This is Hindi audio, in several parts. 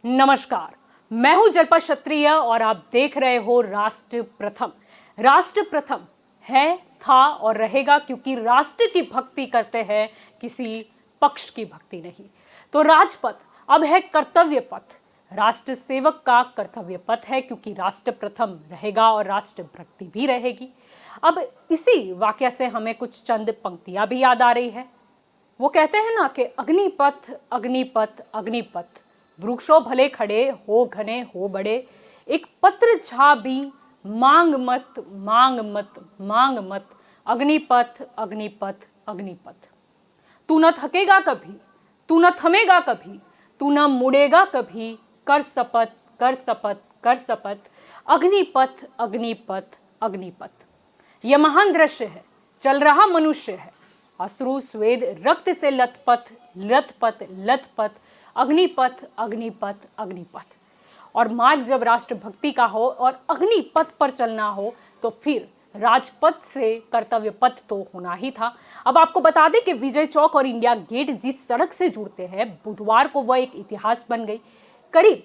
नमस्कार, मैं हूं जल्पा क्षत्रिय और आप देख रहे हो राष्ट्र प्रथम। राष्ट्र प्रथम है, था और रहेगा, क्योंकि राष्ट्र की भक्ति करते हैं, किसी पक्ष की भक्ति नहीं। तो राजपथ अब है कर्तव्य पथ। राष्ट्र सेवक का कर्तव्य पथ है, क्योंकि राष्ट्र प्रथम रहेगा और राष्ट्र भक्ति भी रहेगी। अब इसी वाक्य से हमें कुछ चंद पंक्तियां भी याद आ रही है। वो कहते हैं ना कि अग्निपथ अग्निपथ अग्निपथ, वृक्षों भले खड़े हो घने हो बड़े, एक पत्र छा भी मांग मत मांग मत मांग मत, अग्निपथ अग्निपथ अग्निपथ। तू न थकेगा कभी, तू न थमेगा कभी, तू न मुड़ेगा कभी, कर शपथ कर शपथ कर शपथ, अग्निपथ अग्निपथ अग्निपथ। यह महान दृश्य है, चल रहा मनुष्य है, अश्रु स्वेद रक्त से लथपथ लथपथ लथपथ, अग्निपथ अग्निपथ अग्निपथ। और मार्ग जब राष्ट्रभक्ति का हो और अग्निपथ पर चलना हो, तो फिर राजपथ से कर्तव्य पथ तो होना ही था। अब आपको बता दें कि विजय चौक और इंडिया गेट जिस सड़क से जुड़ते हैं, बुधवार को वह एक इतिहास बन गई। करीब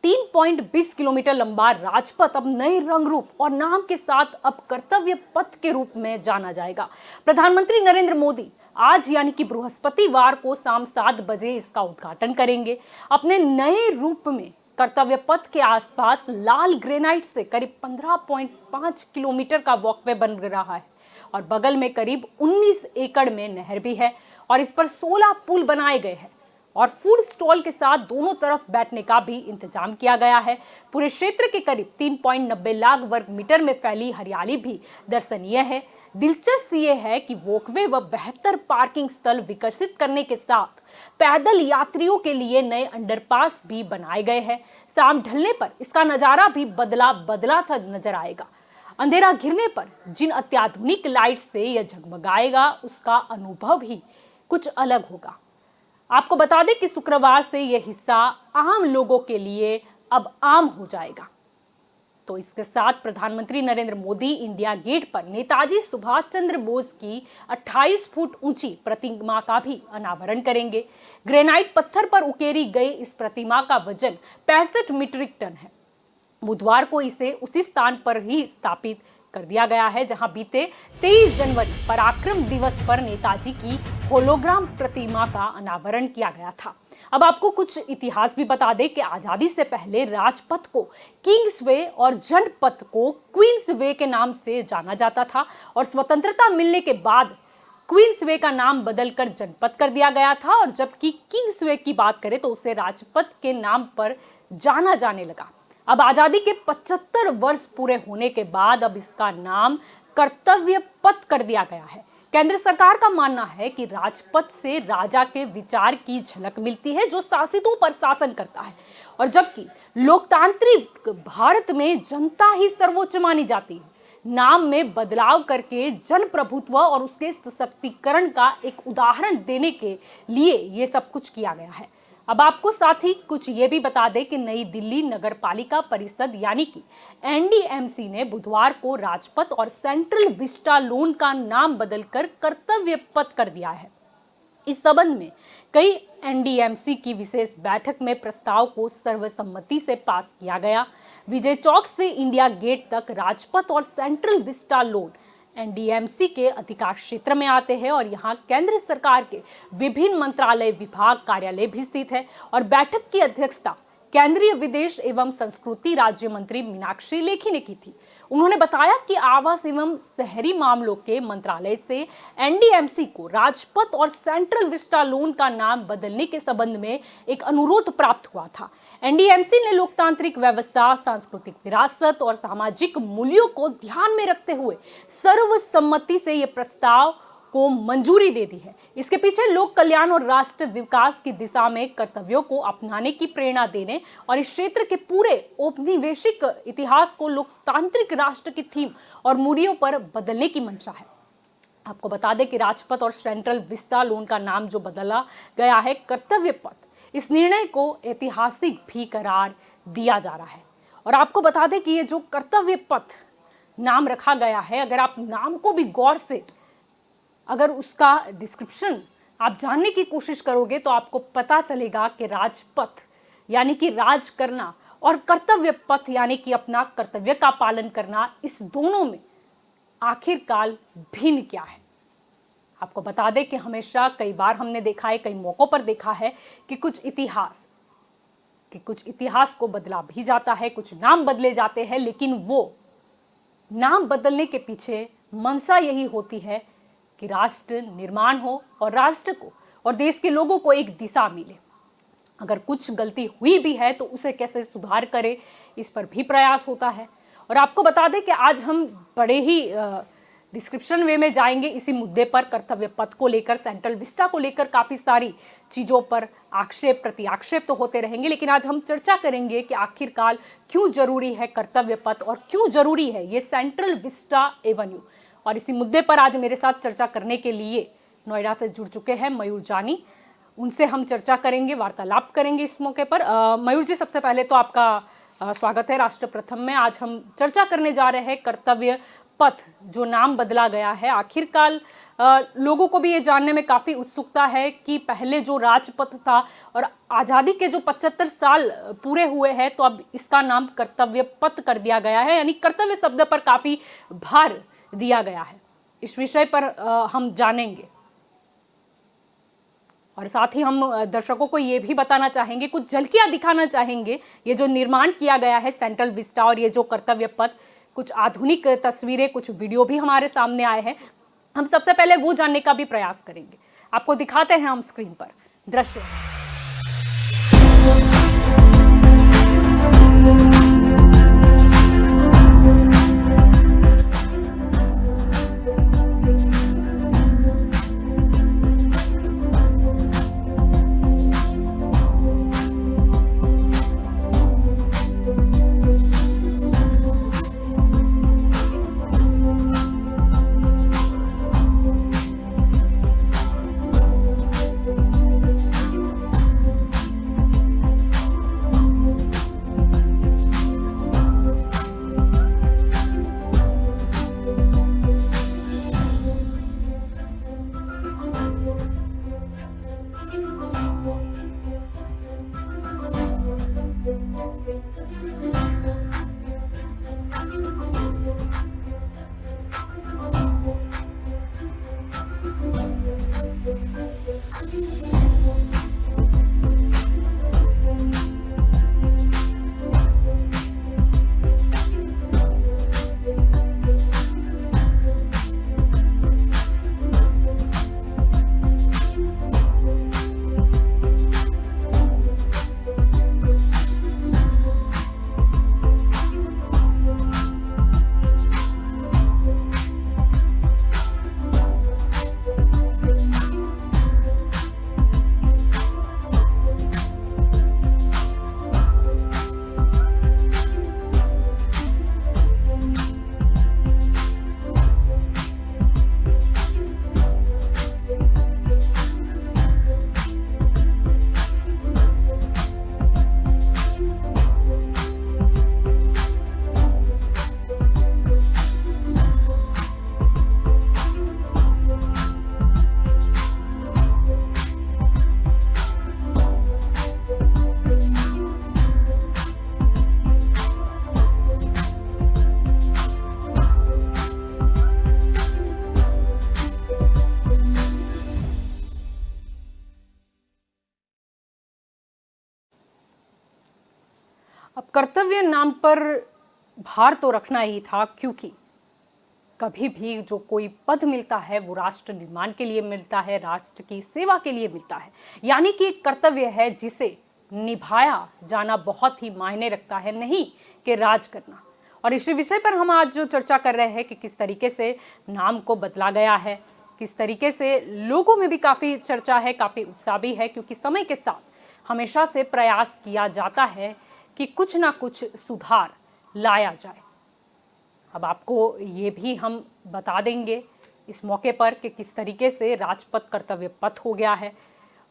3.20 किलोमीटर लंबा राजपथ अब नए रंग रूप और नाम के साथ अब कर्तव्य पथ के रूप में जाना जाएगा। प्रधानमंत्री नरेंद्र मोदी आज यानी कि बृहस्पतिवार को शाम 7 बजे इसका उद्घाटन करेंगे। अपने नए रूप में कर्तव्य पथ के आसपास लाल ग्रेनाइट से करीब 15.5 किलोमीटर का वॉकवे बन रहा है और बगल में करीब 19 एकड़ में नहर भी है और इस पर 16 पुल बनाए गए हैं और फूड स्टॉल के साथ दोनों तरफ बैठने का भी इंतजाम किया गया है। पूरे क्षेत्र के करीब 3.90 लाख वर्ग मीटर में फैली हरियाली भी दर्शनीय है। दिलचस्प ये है कि वॉकवे व बेहतर पार्किंग स्थल विकसित करने के साथ पैदल यात्रियों के लिए नए अंडरपास भी बनाए गए हैं। शाम ढलने पर इसका नजारा भी बदला बदला सा नजर आएगा। अंधेरा घिरने पर जिन अत्याधुनिक लाइट से यह झगमगाएगा, उसका अनुभव ही कुछ अलग होगा। आपको बता दें कि शुक्रवार से यह हिस्सा आम लोगों के लिए अब आम हो जाएगा। तो इसके साथ प्रधानमंत्री नरेंद्र मोदी इंडिया गेट पर नेताजी सुभाष चंद्र बोस की 28 फुट ऊंची प्रतिमा का भी अनावरण करेंगे। ग्रेनाइट पत्थर पर उकेरी गई इस प्रतिमा का वजन 65 मीट्रिक टन है। बुधवार को इसे उसी स्थान पर ही स्थापित कर दिया गया है जहां बीते 23 जनवरी पराक्रम दिवस पर नेताजी की होलोग्राम प्रतिमा का अनावरण किया गया था। अब आपको कुछ इतिहास भी बता दें कि आजादी से पहले राजपथ को किंग्सवे और जनपथ को क्वींसवे के नाम से जाना जाता था और स्वतंत्रता मिलने के बाद क्वींसवे का नाम बदलकर जनपथ कर दिया गया था और जबकि किंग्सवे की बात करें तो उसे राजपथ के नाम पर जाना जाने लगा। अब आजादी के 75 वर्ष पूरे होने के बाद अब इसका नाम कर्तव्य पथ कर दिया गया है। केंद्र सरकार का मानना है कि राजपथ से राजा के विचार की झलक मिलती है जो शासितों पर शासन करता है और जबकि लोकतांत्रिक भारत में जनता ही सर्वोच्च मानी जाती है। नाम में बदलाव करके जन प्रभुत्व और उसके सशक्तिकरण का एक उदाहरण देने के लिए ये सब कुछ किया गया है। अब आपको साथ ही कुछ ये भी बता दें कि नई दिल्ली नगर पालिका परिषद यानी कि एनडीएमसी ने बुधवार को राजपथ और सेंट्रल विस्टा लोन का नाम बदलकर कर्तव्य पथ कर दिया है। इस संबंध में कई एनडीएमसी की विशेष बैठक में प्रस्ताव को सर्वसम्मति से पास किया गया। विजय चौक से इंडिया गेट तक राजपथ और सेंट्रल विस्टा लोन एनडीएमसी के अधिकार क्षेत्र में आते हैं और यहाँ केंद्र सरकार के विभिन्न मंत्रालय विभाग कार्यालय भी स्थित है और बैठक की अध्यक्षता केंद्रीय विदेश एवं संस्कृति राज्य मंत्री मीनाक्षी लेखी ने की थी। उन्होंने बताया कि आवास एवं शहरी मामलों के मंत्रालय से एनडीएमसी को राजपथ और सेंट्रल विस्टा लोन का नाम बदलने के संबंध में एक अनुरोध प्राप्त हुआ था। एनडीएमसी ने लोकतांत्रिक व्यवस्था, सांस्कृतिक विरासत और सामाजिक मूल्यों को ध्यान में रखते हुए सर्वसम्मति से यह प्रस्ताव को मंजूरी दे दी है। इसके पीछे लोक कल्याण और राष्ट्र विकास की दिशा में कर्तव्यों को अपनाने की प्रेरणा देने और इस क्षेत्र के पूरे औपनिवेशिक इतिहास को लोकतांत्रिक राष्ट्र की थीम और मूल्यों पर बदलने की मंशा है। आपको बता दें कि राजपथ और सेंट्रल विस्टा लोन का नाम जो बदला गया है कर्तव्य पथ, इस निर्णय को ऐतिहासिक भी करार दिया जा रहा है। और आपको बता दें कि ये जो कर्तव्य पथ नाम रखा गया है, अगर आप नाम को भी गौर से अगर उसका डिस्क्रिप्शन आप जानने की कोशिश करोगे तो आपको पता चलेगा कि राजपथ यानी कि राज करना और कर्तव्य पथ यानी कि अपना कर्तव्य का पालन करना, इस दोनों में आखिरकार भिन्न क्या है? आपको बता दें कि हमेशा कई बार हमने देखा है, कई मौकों पर देखा है कि कुछ इतिहास को बदला भी जाता है, कुछ नाम बदले जाते हैं, लेकिन वो नाम बदलने के पीछे मंशा यही होती है कि राष्ट्र निर्माण हो और राष्ट्र को और देश के लोगों को एक दिशा मिले। अगर कुछ गलती हुई भी है तो उसे कैसे सुधार करे, इस पर भी प्रयास होता है। और आपको बता दें कि आज हम बड़े ही डिस्क्रिप्शन वे में जाएंगे इसी मुद्दे पर, कर्तव्य पथ को लेकर, सेंट्रल विस्टा को लेकर काफ़ी सारी चीज़ों पर आक्षेप प्रति आक्षेप तो होते रहेंगे, लेकिन आज हम चर्चा करेंगे कि आखिरकार क्यों जरूरी है कर्तव्य पथ और क्यों जरूरी है ये सेंट्रल विस्टा एवेन्यू। और इसी मुद्दे पर आज मेरे साथ चर्चा करने के लिए नोएडा से जुड़ चुके हैं मयूर जानी, उनसे हम चर्चा करेंगे, वार्तालाप करेंगे इस मौके पर। मयूर जी, सबसे पहले तो आपका स्वागत है राष्ट्र प्रथम में। आज हम चर्चा करने जा रहे हैं कर्तव्य पथ, जो नाम बदला गया है। आखिरकार लोगों को भी ये जानने में काफ़ी उत्सुकता है कि पहले जो राजपथ था और आज़ादी के जो 75 साल पूरे हुए हैं, तो अब इसका नाम कर्तव्य पथ कर दिया गया है, यानी कर्तव्य शब्द पर काफ़ी भार दिया गया है। इस विषय पर हम जानेंगे और साथ ही हम दर्शकों को ये भी बताना चाहेंगे, कुछ झलकियां दिखाना चाहेंगे, ये जो निर्माण किया गया है सेंट्रल विस्टा और ये जो कर्तव्य पथ, कुछ आधुनिक तस्वीरें, कुछ वीडियो भी हमारे सामने आए हैं। हम सबसे पहले वो जानने का भी प्रयास करेंगे। आपको दिखाते हैं हम स्क्रीन पर दृश्य। अब कर्तव्य नाम पर भार तो रखना ही था, क्योंकि कभी भी जो कोई पद मिलता है वो राष्ट्र निर्माण के लिए मिलता है, राष्ट्र की सेवा के लिए मिलता है, यानी कि एक कर्तव्य है जिसे निभाया जाना बहुत ही मायने रखता है, नहीं कि राज करना। और इसी विषय पर हम आज जो चर्चा कर रहे हैं कि किस तरीके से नाम को बदला गया है, किस तरीके से लोगों में भी काफ़ी चर्चा है, काफ़ी उत्साह भी है, क्योंकि समय के साथ हमेशा से प्रयास किया जाता है कि कुछ ना कुछ सुधार लाया जाए। अब आपको ये भी हम बता देंगे इस मौके पर कि किस तरीके से राजपथ कर्तव्य पथ हो गया है,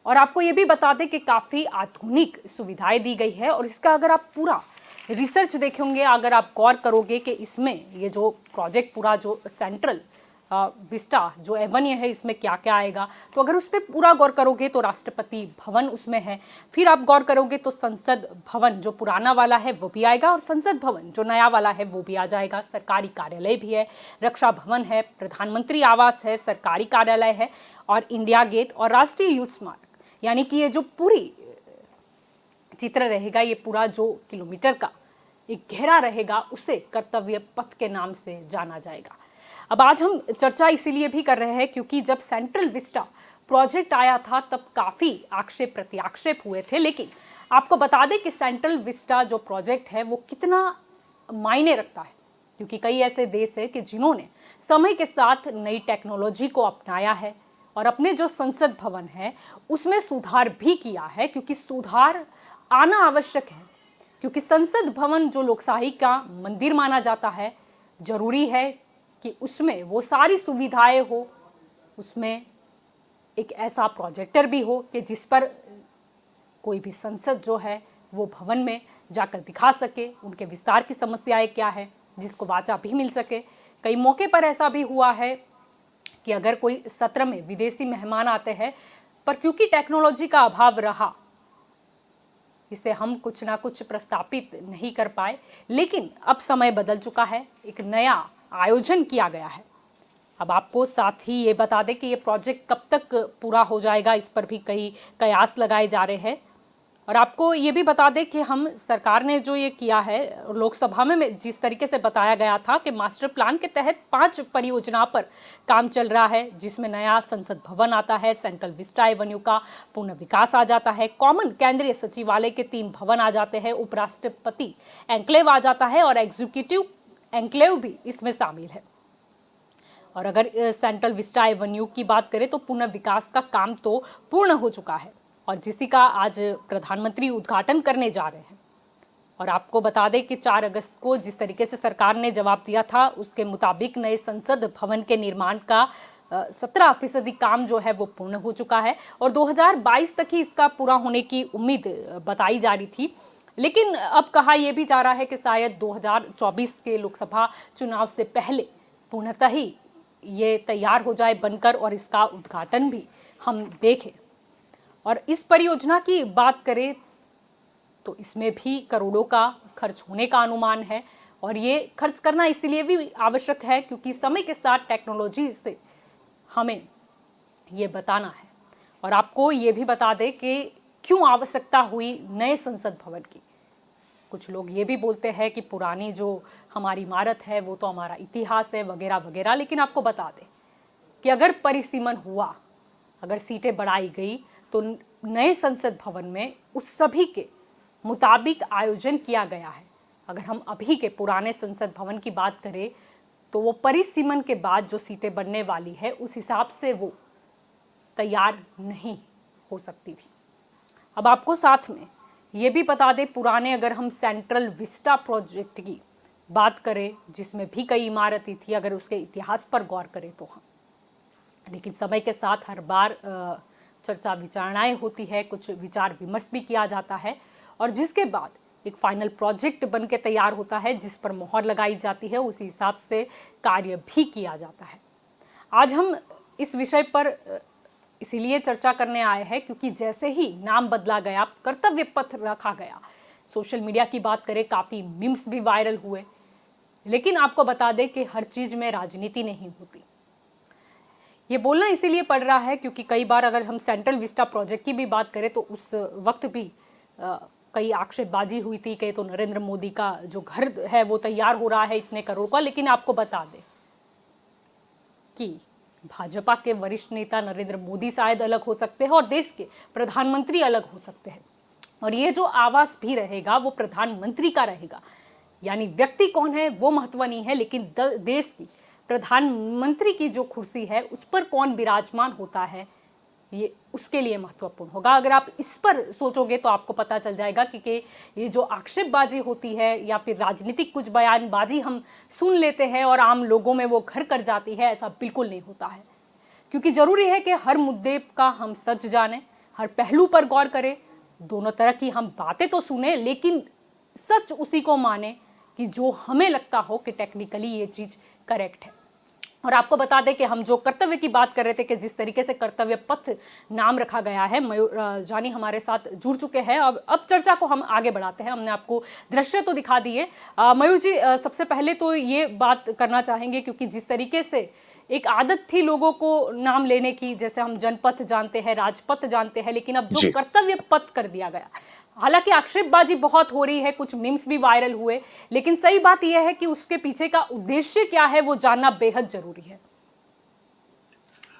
और आपको ये भी बता दें कि काफ़ी आधुनिक सुविधाएं दी गई है। और इसका अगर आप पूरा रिसर्च देखेंगे, अगर आप गौर करोगे कि इसमें ये जो प्रोजेक्ट पूरा जो सेंट्रल विस्टा जो एवन है इसमें क्या क्या आएगा, तो अगर उस पर पूरा गौर करोगे तो राष्ट्रपति भवन उसमें है। फिर आप गौर करोगे तो संसद भवन जो पुराना वाला है वो भी आएगा और संसद भवन जो नया वाला है वो भी आ जाएगा। सरकारी कार्यालय भी है, रक्षा भवन है, प्रधानमंत्री आवास है, सरकारी कार्यालय है और इंडिया गेट और राष्ट्रीय युद्ध स्मारक। यानी कि ये जो पूरी चित्र रहेगा, ये पूरा जो किलोमीटर का एक घेरा रहेगा उसे कर्तव्य पथ के नाम से जाना जाएगा। अब आज हम चर्चा इसीलिए भी कर रहे हैं क्योंकि जब सेंट्रल विस्टा प्रोजेक्ट आया था तब काफ़ी आक्षेप प्रत्याक्षेप हुए थे, लेकिन आपको बता दें कि सेंट्रल विस्टा जो प्रोजेक्ट है वो कितना मायने रखता है, क्योंकि कई ऐसे देश हैं कि जिन्होंने समय के साथ नई टेक्नोलॉजी को अपनाया है और अपने जो संसद भवन है उसमें सुधार भी किया है, क्योंकि सुधार आना आवश्यक है। क्योंकि संसद भवन जो लोकशाही का मंदिर माना जाता है, जरूरी है कि उसमें वो सारी सुविधाएं हो, उसमें एक ऐसा प्रोजेक्टर भी हो कि जिस पर कोई भी संसद जो है वो भवन में जाकर दिखा सके उनके विस्तार की समस्याएं क्या है, जिसको वाचा भी मिल सके। कई मौके पर ऐसा भी हुआ है कि अगर कोई सत्र में विदेशी मेहमान आते हैं पर क्योंकि टेक्नोलॉजी का अभाव रहा, इसे हम कुछ ना कुछ प्रस्तापित नहीं कर पाए, लेकिन अब समय बदल चुका है, एक नया आयोजन किया गया है। अब आपको साथ ही ये बता दें कि ये प्रोजेक्ट कब तक पूरा हो जाएगा, इस पर भी कई कयास लगाए जा रहे हैं। और आपको ये भी बता दें कि हम सरकार ने जो ये किया है, लोकसभा में जिस तरीके से बताया गया था कि मास्टर प्लान के तहत 5 परियोजना पर काम चल रहा है, जिसमें नया संसद भवन आता है, सेंट्रल विस्टा एवेन्यू का पुनः विकास आ जाता है, कॉमन केंद्रीय सचिवालय के 3 भवन आ जाते हैं, उपराष्ट्रपति एन्क्लेव आ जाता है और एग्जीक्यूटिव एन्क्लेव भी इसमें शामिल है। और अगर सेंट्रल विस्टा एवेन्यू की बात करें तो पुनः विकास का काम तो पूर्ण हो चुका है और जिसी का आज प्रधानमंत्री उद्घाटन करने जा रहे हैं। और आपको बता दें कि 4 अगस्त को जिस तरीके से सरकार ने जवाब दिया था उसके मुताबिक नए संसद भवन के निर्माण का 17% काम जो है वो पूर्ण हो चुका है और 2022 तक ही इसका पूरा होने की उम्मीद बताई जा रही थी। लेकिन अब कहा यह भी जा रहा है कि शायद 2024 के लोकसभा चुनाव से पहले पूर्णतः ही ये तैयार हो जाए बनकर और इसका उद्घाटन भी हम देखें। और इस परियोजना की बात करें तो इसमें भी करोड़ों का खर्च होने का अनुमान है और ये खर्च करना इसलिए भी आवश्यक है क्योंकि समय के साथ टेक्नोलॉजी से हमें ये बताना है। और आपको ये भी बता दें कि क्यों आवश्यकता हुई नए संसद भवन की। कुछ लोग ये भी बोलते हैं कि पुरानी जो हमारी इमारत है वो तो हमारा इतिहास है वगैरह वगैरह, लेकिन आपको बता दें कि अगर परिसीमन हुआ, अगर सीटें बढ़ाई गई तो नए संसद भवन में उस सभी के मुताबिक आयोजन किया गया है। अगर हम अभी के पुराने संसद भवन की बात करें तो वो परिसीमन के बाद जो सीटें बनने वाली है उस हिसाब से वो तैयार नहीं हो सकती थी। अब आपको साथ में ये भी बता दें, पुराने अगर हम सेंट्रल विस्टा प्रोजेक्ट की बात करें जिसमें भी कई इमारतें थी, अगर उसके इतिहास पर गौर करें तो हाँ, लेकिन समय के साथ हर बार चर्चा विचारणाएं होती है, कुछ विचार विमर्श भी किया जाता है और जिसके बाद एक फाइनल प्रोजेक्ट बन के तैयार होता है जिस पर मोहर लगाई जाती है, उसी हिसाब से कार्य भी किया जाता है। आज हम इस विषय पर इसीलिए चर्चा करने आए हैं क्योंकि जैसे ही नाम बदला गया, कर्तव्य पथ रखा गया, सोशल मीडिया की बात करें काफ़ी मीम्स भी वायरल हुए। लेकिन आपको बता दें कि हर चीज़ में राजनीति नहीं होती। ये बोलना इसीलिए पड़ रहा है क्योंकि कई बार अगर हम सेंट्रल विस्टा प्रोजेक्ट की भी बात करें तो उस वक्त भी कई आक्षेपबाजी हुई थी कि तो नरेंद्र मोदी का जो घर है वो तैयार हो रहा है इतने करोड़ का। लेकिन आपको बता दें कि भाजपा के वरिष्ठ नेता नरेंद्र मोदी शायद अलग हो सकते हैं और देश के प्रधानमंत्री अलग हो सकते हैं और ये जो आवास भी रहेगा वो प्रधानमंत्री का रहेगा। यानी व्यक्ति कौन है वो महत्व नहीं है, लेकिन देश की प्रधानमंत्री की जो कुर्सी है उस पर कौन विराजमान होता है ये उसके लिए महत्वपूर्ण होगा। अगर आप इस पर सोचोगे तो आपको पता चल जाएगा कि ये जो आक्षेपबाजी होती है या फिर राजनीतिक कुछ बयानबाजी हम सुन लेते हैं और आम लोगों में वो घर कर जाती है, ऐसा बिल्कुल नहीं होता है। क्योंकि ज़रूरी है कि हर मुद्दे का हम सच जानें, हर पहलू पर गौर करें, दोनों तरह की हम बातें तो सुने लेकिन सच उसी को माने कि जो हमें लगता हो कि टेक्निकली ये चीज़ करेक्ट है। और आपको बता दें कि हम जो कर्तव्य की बात कर रहे थे कि जिस तरीके से कर्तव्य पथ नाम रखा गया है, मयूर जानी हमारे साथ जुड़ चुके हैं। अब चर्चा को हम आगे बढ़ाते हैं। हमने आपको दृश्य तो दिखा दिए। मयूर जी, सबसे पहले तो ये बात करना चाहेंगे, क्योंकि जिस तरीके से एक आदत थी लोगों को नाम लेने की, जैसे हम जनपथ जानते हैं, राजपथ जानते हैं, लेकिन अब जो कर्तव्य पथ कर दिया गया, हालांकि आक्षेपबाजी बहुत हो रही है, कुछ मीम्स भी वायरल हुए, लेकिन सही बात यह है कि उसके पीछे का उद्देश्य क्या है वो जानना बेहद जरूरी है।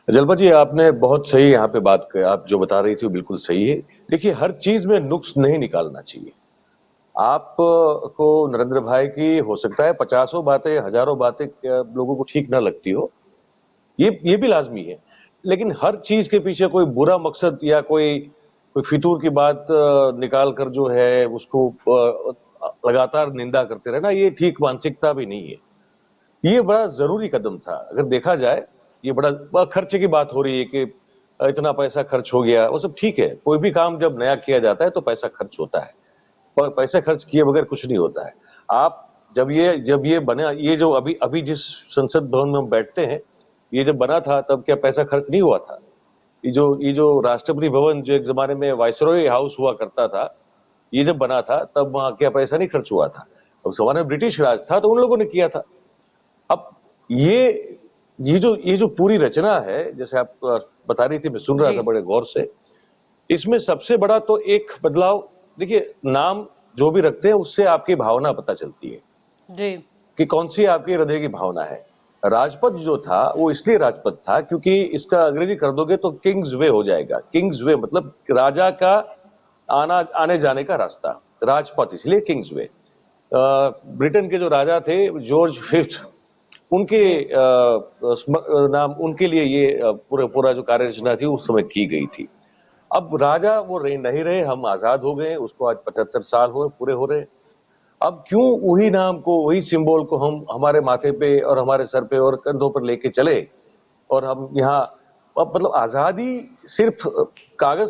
जलपा जी, आपने बहुत सही यहाँ पे बात कर, आप जो बता रही थी वो बिल्कुल सही है। देखिए, हर चीज में नुक्स नहीं निकालना चाहिए। आप को नरेंद्र भाई की हो सकता है 50 बातें, हजारों बातें लोगों को ठीक ना लगती हो, ये भी लाजमी है। लेकिन हर चीज के पीछे कोई बुरा मकसद या कोई कोई फितूर की बात निकाल कर जो है उसको लगातार निंदा करते रहना, ये ठीक मानसिकता भी नहीं है। ये बड़ा जरूरी कदम था। अगर देखा जाए, ये बड़ा खर्चे की बात हो रही है कि इतना पैसा खर्च हो गया, वो सब ठीक है। कोई भी काम जब नया किया जाता है तो पैसा खर्च होता है, पर पैसा खर्च किए बगैर कुछ नहीं होता है। आप जब ये बना, ये जो अभी अभी जिस संसद भवन में हम बैठते हैं, ये जब बना था तब क्या पैसा खर्च नहीं हुआ था? ये जो राष्ट्रपति भवन, जो एक जमाने में वायसरॉय हाउस हुआ करता था, ये जब बना था तब वहां क्या पैसा नहीं खर्च हुआ था? उस जमाने में ब्रिटिश राज था तो उन लोगों ने किया था। अब ये जो पूरी रचना है, जैसे आप बता रही थी, मैं सुन रहा था बड़े गौर से। इसमें सबसे बड़ा तो एक बदलाव, देखिए, नाम जो भी रखते हैं उससे आपकी भावना पता चलती है जी, कि कौन सी आपकी हृदय की भावना है। राजपथ जो था वो इसलिए राजपथ था क्योंकि इसका अंग्रेजी कर दोगे तो किंग्स वे हो जाएगा। किंग्स वे मतलब राजा का आने जाने का रास्ता, राजपथ इसलिए किंग्स वे। ब्रिटेन के जो राजा थे, जॉर्ज फिफ्थ, उनके नाम, उनके लिए ये पूरा जो कार्य रचना थी उस समय की गई थी। अब राजा वो नहीं रहे, हम आजाद हो गए, उसको आज 75 साल पूरे हो रहे। अब क्यों वही नाम को, वही सिंबल को हम हमारे माथे पे और हमारे सर पे और कंधों पर लेके चले, और हम यहाँ, अब मतलब आजादी सिर्फ कागज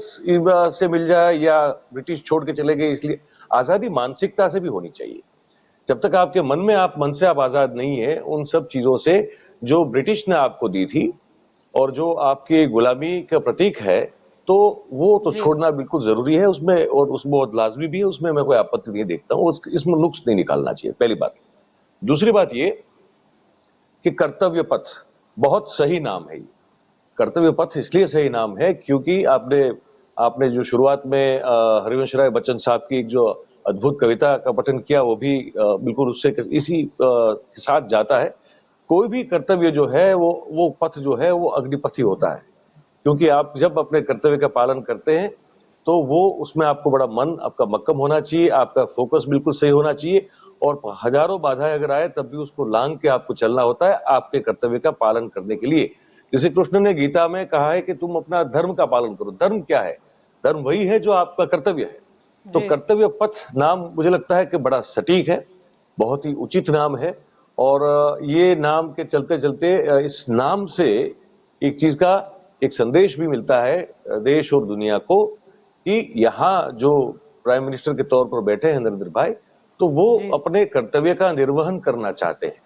से मिल जाए या ब्रिटिश छोड़ के चले गए इसलिए? आजादी मानसिकता से भी होनी चाहिए। जब तक आपके मन में, आप मन से आप आजाद नहीं है उन सब चीजों से जो ब्रिटिश ने आपको दी थी और जो आपकी गुलामी का प्रतीक है, तो वो तो छोड़ना बिल्कुल जरूरी है उसमें, और उसमें बहुत लाजमी भी है, उसमें मैं कोई आपत्ति नहीं देखता हूँ। इसमें नुक्स नहीं निकालना चाहिए, पहली बात। दूसरी बात ये कि कर्तव्य पथ बहुत सही नाम है। कर्तव्य पथ इसलिए सही नाम है क्योंकि आपने जो शुरुआत में हरिवंश राय बच्चन साहब की एक जो अद्भुत कविता का पठन किया, वो भी बिल्कुल उससे इसी के साथ जाता है। कोई भी कर्तव्य जो है वो पथ जो है वो अग्निपथ ही होता है, क्योंकि आप जब अपने कर्तव्य का पालन करते हैं तो वो उसमें आपको बड़ा मन, आपका मक्कम होना चाहिए, आपका फोकस बिल्कुल सही होना चाहिए, और हजारों बाधाएं अगर आए तब भी उसको लांघ के आपको चलना होता है आपके कर्तव्य का पालन करने के लिए। जैसे कृष्ण ने गीता में कहा है कि तुम अपना धर्म का पालन करो। धर्म क्या है? धर्म वही है जो आपका कर्तव्य है। तो कर्तव्य पथ नाम मुझे लगता है कि बड़ा सटीक है, बहुत ही उचित नाम है। और ये नाम के चलते चलते इस नाम से एक चीज का एक संदेश भी मिलता है देश और दुनिया को, कि यहाँ जो प्राइम मिनिस्टर के तौर पर बैठे हैं नरेंद्र भाई, तो वो अपने कर्तव्य का निर्वहन करना चाहते हैं।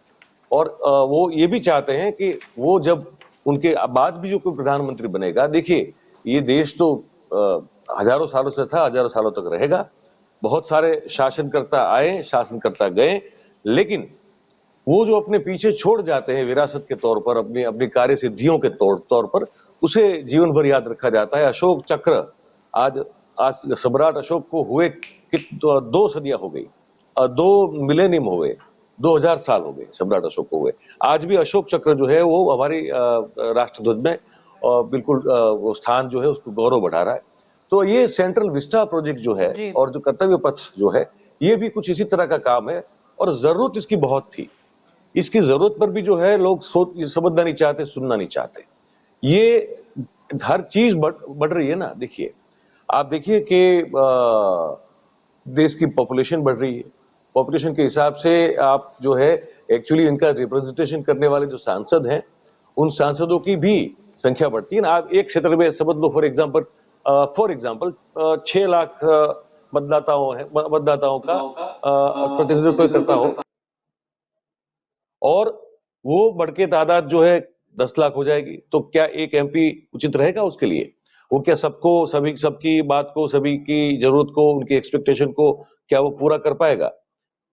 और वो ये भी चाहते हैं कि वो जब उनके बाद भी जो कोई प्रधानमंत्री बनेगा, देखिए, ये देश तो हजारों सालों से था, हजारों सालों तक रहेगा। बहुत सारे शासनकर्ता आए, शासनकर्ता गए, लेकिन वो जो अपने पीछे छोड़ जाते हैं विरासत के तौर पर, अपनी अपनी कार्य सिद्धियों के तौर पर, उसे जीवन भर याद रखा जाता है। अशोक चक्र, आज आज सम्राट अशोक को हुए 2 सदियां हो गई, 2 मिलेनियम हो गए, 2000 साल हो गए सम्राट अशोक को हुए। आज भी अशोक चक्र जो है वो हमारी राष्ट्रध्वज में बिल्कुल वो स्थान जो है उसको गौरव बढ़ा रहा है। तो ये सेंट्रल विस्टा प्रोजेक्ट जो है और जो कर्तव्य पथ जो है, ये भी कुछ इसी तरह का काम है, और जरूरत इसकी बहुत थी। इसकी जरूरत पर भी जो है लोग समझना नहीं चाहते, सुनना नहीं चाहते। ये हर चीज बढ़ रही है ना। देखिए, आप देखिए कि देश की पॉपुलेशन बढ़ रही है। पॉपुलेशन के हिसाब से आप जो है एक्चुअली इनका रिप्रेजेंटेशन करने वाले जो सांसद हैं, उन सांसदों की भी संख्या बढ़ती है ना। आप एक क्षेत्र में समझ लो, फॉर एग्जाम्पल 6 लाख मतदाताओं का प्रतिनिधित्व करता हो, और वो बढ़ के तादाद जो है 10 लाख हो जाएगी। तो क्या एक एमपी उचित रहेगा उसके लिए? वो क्या सबको, सभी सबकी बात को, सभी की जरूरत को, उनकी एक्सपेक्टेशन को क्या वो पूरा कर पाएगा?